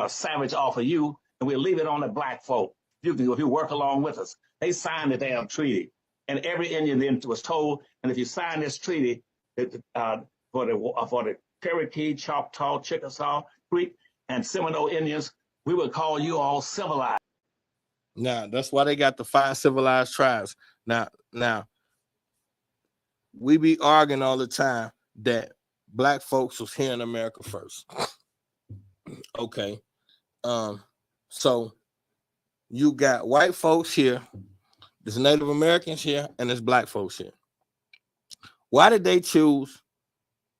savage off of you and we'll leave it on the black folk. If you work along with us. They signed the damn treaty. And every Indian then was told, and if you sign this treaty for the Cherokee, Choctaw, Chickasaw, Creek, and Seminole Indians, we would call you all civilized. Now, that's why they got the 5 civilized tribes. Now, we be arguing all the time that black folks was here in America first. Okay. So you got white folks here, there's Native Americans here, and there's black folks here. Why did they choose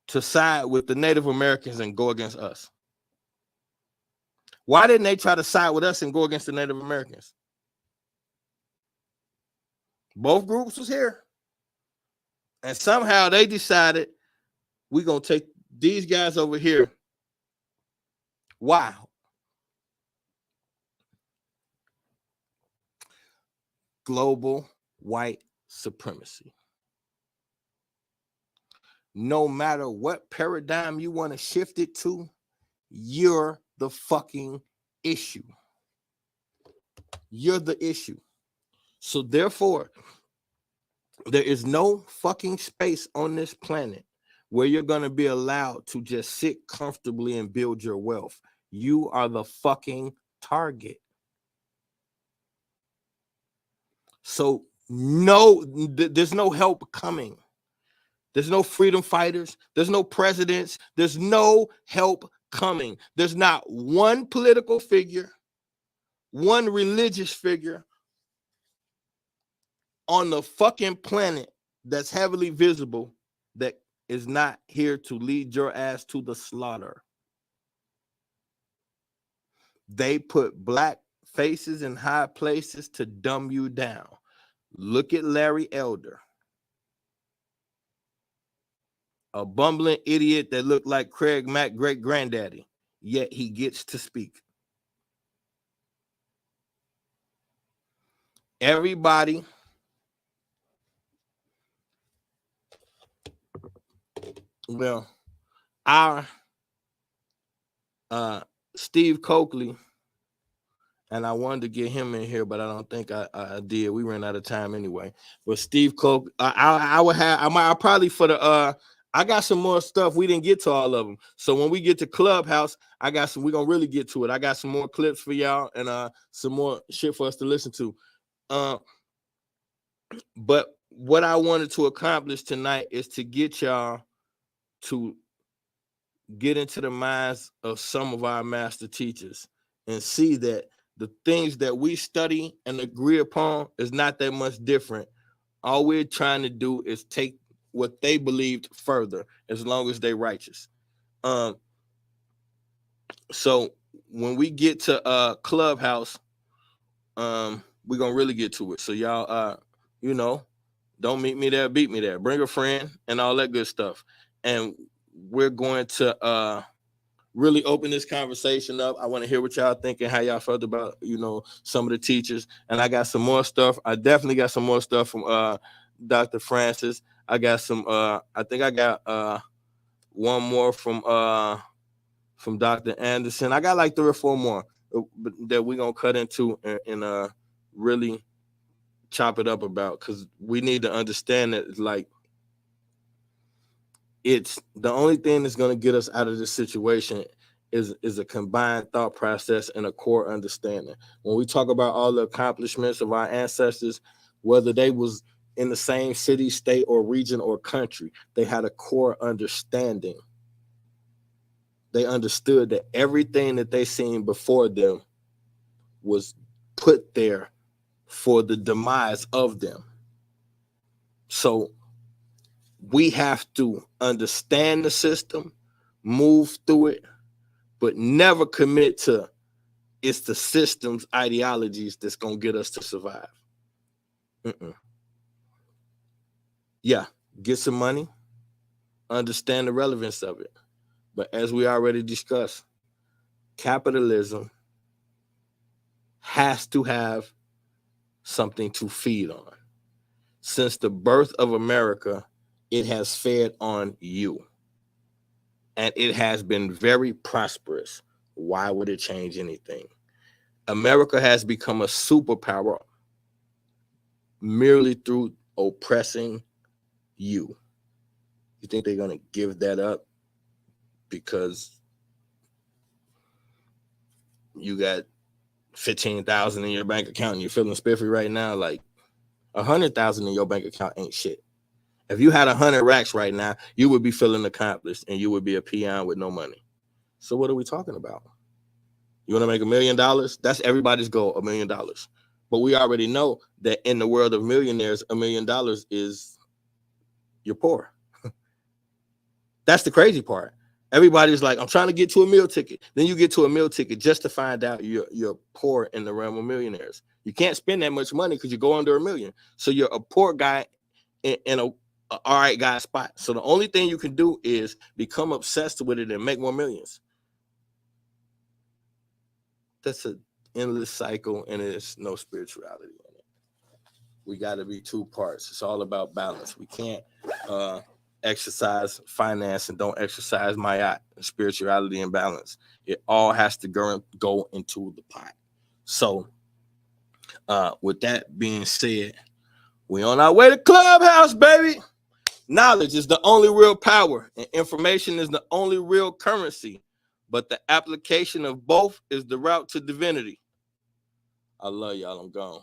to side with the Native Americans and go against us? Why didn't they try to side with us and go against the Native Americans? Both groups was here. And somehow they decided we're going to take these guys over here. Why? Global white supremacy. No matter what paradigm you want to shift it to, you're the fucking issue. You're the issue. So therefore, there is no fucking space on this planet where you're going to be allowed to just sit comfortably and build your wealth. You are the fucking target. So no, there's no help coming. There's no freedom fighters. There's no presidents. There's no help coming. There's not one political figure, one religious figure on the fucking planet that's heavily visible that is not here to lead your ass to the slaughter. They put black faces in high places to dumb you down. Look at Larry Elder, a bumbling idiot that looked like Craig Mack great granddaddy, yet he gets to speak. Everybody our Steve Coakley, and I wanted to get him in here, but I don't think I did. We ran out of time anyway. But Steve Coakley, I probably for the I got some more stuff. We didn't get to all of them. So when we get to Clubhouse, we're gonna really get to it. I got some more clips for y'all and some more shit for us to listen to. But what I wanted to accomplish tonight is to get y'all to get into the minds of some of our master teachers and see that the things that we study and agree upon is not that much different. All we're trying to do is take what they believed further, as long as they're righteous. So when we get to Clubhouse, we're gonna really get to it. So y'all, don't meet me there, beat me there. Bring a friend and all that good stuff. And we're going to really open this conversation up. I want to hear what y'all think and how y'all felt about, some of the teachers. And I got some more stuff. I definitely got some more stuff from Dr. Francis. I got some, I think I got one more from Dr. Anderson. I got like 3 or 4 more that we're going to cut into and really chop it up about, because we need to understand that, like, it's the only thing that's going to get us out of this situation is a combined thought process and a core understanding. When we talk about all the accomplishments of our ancestors, whether they was in the same city, state, or region or country, they had a core understanding. They understood that everything that they seen before them was put there for the demise of them. So we have to understand the system, move through it, but never commit to it's the system's ideologies that's going to get us to survive. Yeah, get some money, understand the relevance of it. But as we already discussed, capitalism has to have something to feed on. Since the birth of America, it has fed on you. And it has been very prosperous. Why would it change anything? America has become a superpower merely through oppressing you. You think they're going to give that up because you got 15,000 in your bank account and you're feeling spiffy right now? Like 100,000 in your bank account ain't shit. If you had 100 racks right now, you would be feeling accomplished and you would be a peon with no money. So what are we talking about? You want to make $1 million? That's everybody's goal, $1 million. But we already know that in the world of millionaires, $1 million is you're poor. That's the crazy part. Everybody's like, I'm trying to get to a meal ticket. Then you get to a meal ticket just to find out you're poor in the realm of millionaires. You can't spend that much money because you go under $1 million. So you're a poor guy in a all right guy spot. So the only thing you can do is become obsessed with it and make more millions. That's an endless cycle, and there's no spirituality in it. We got to be two parts. It's all about balance. We can't exercise finance and don't exercise mayat, spirituality and balance. It all has to go into the pot. So with that being said, we on our way to Clubhouse, baby. Knowledge is the only real power, and information is the only real currency. But the application of both is the route to divinity. I love y'all. I'm gone.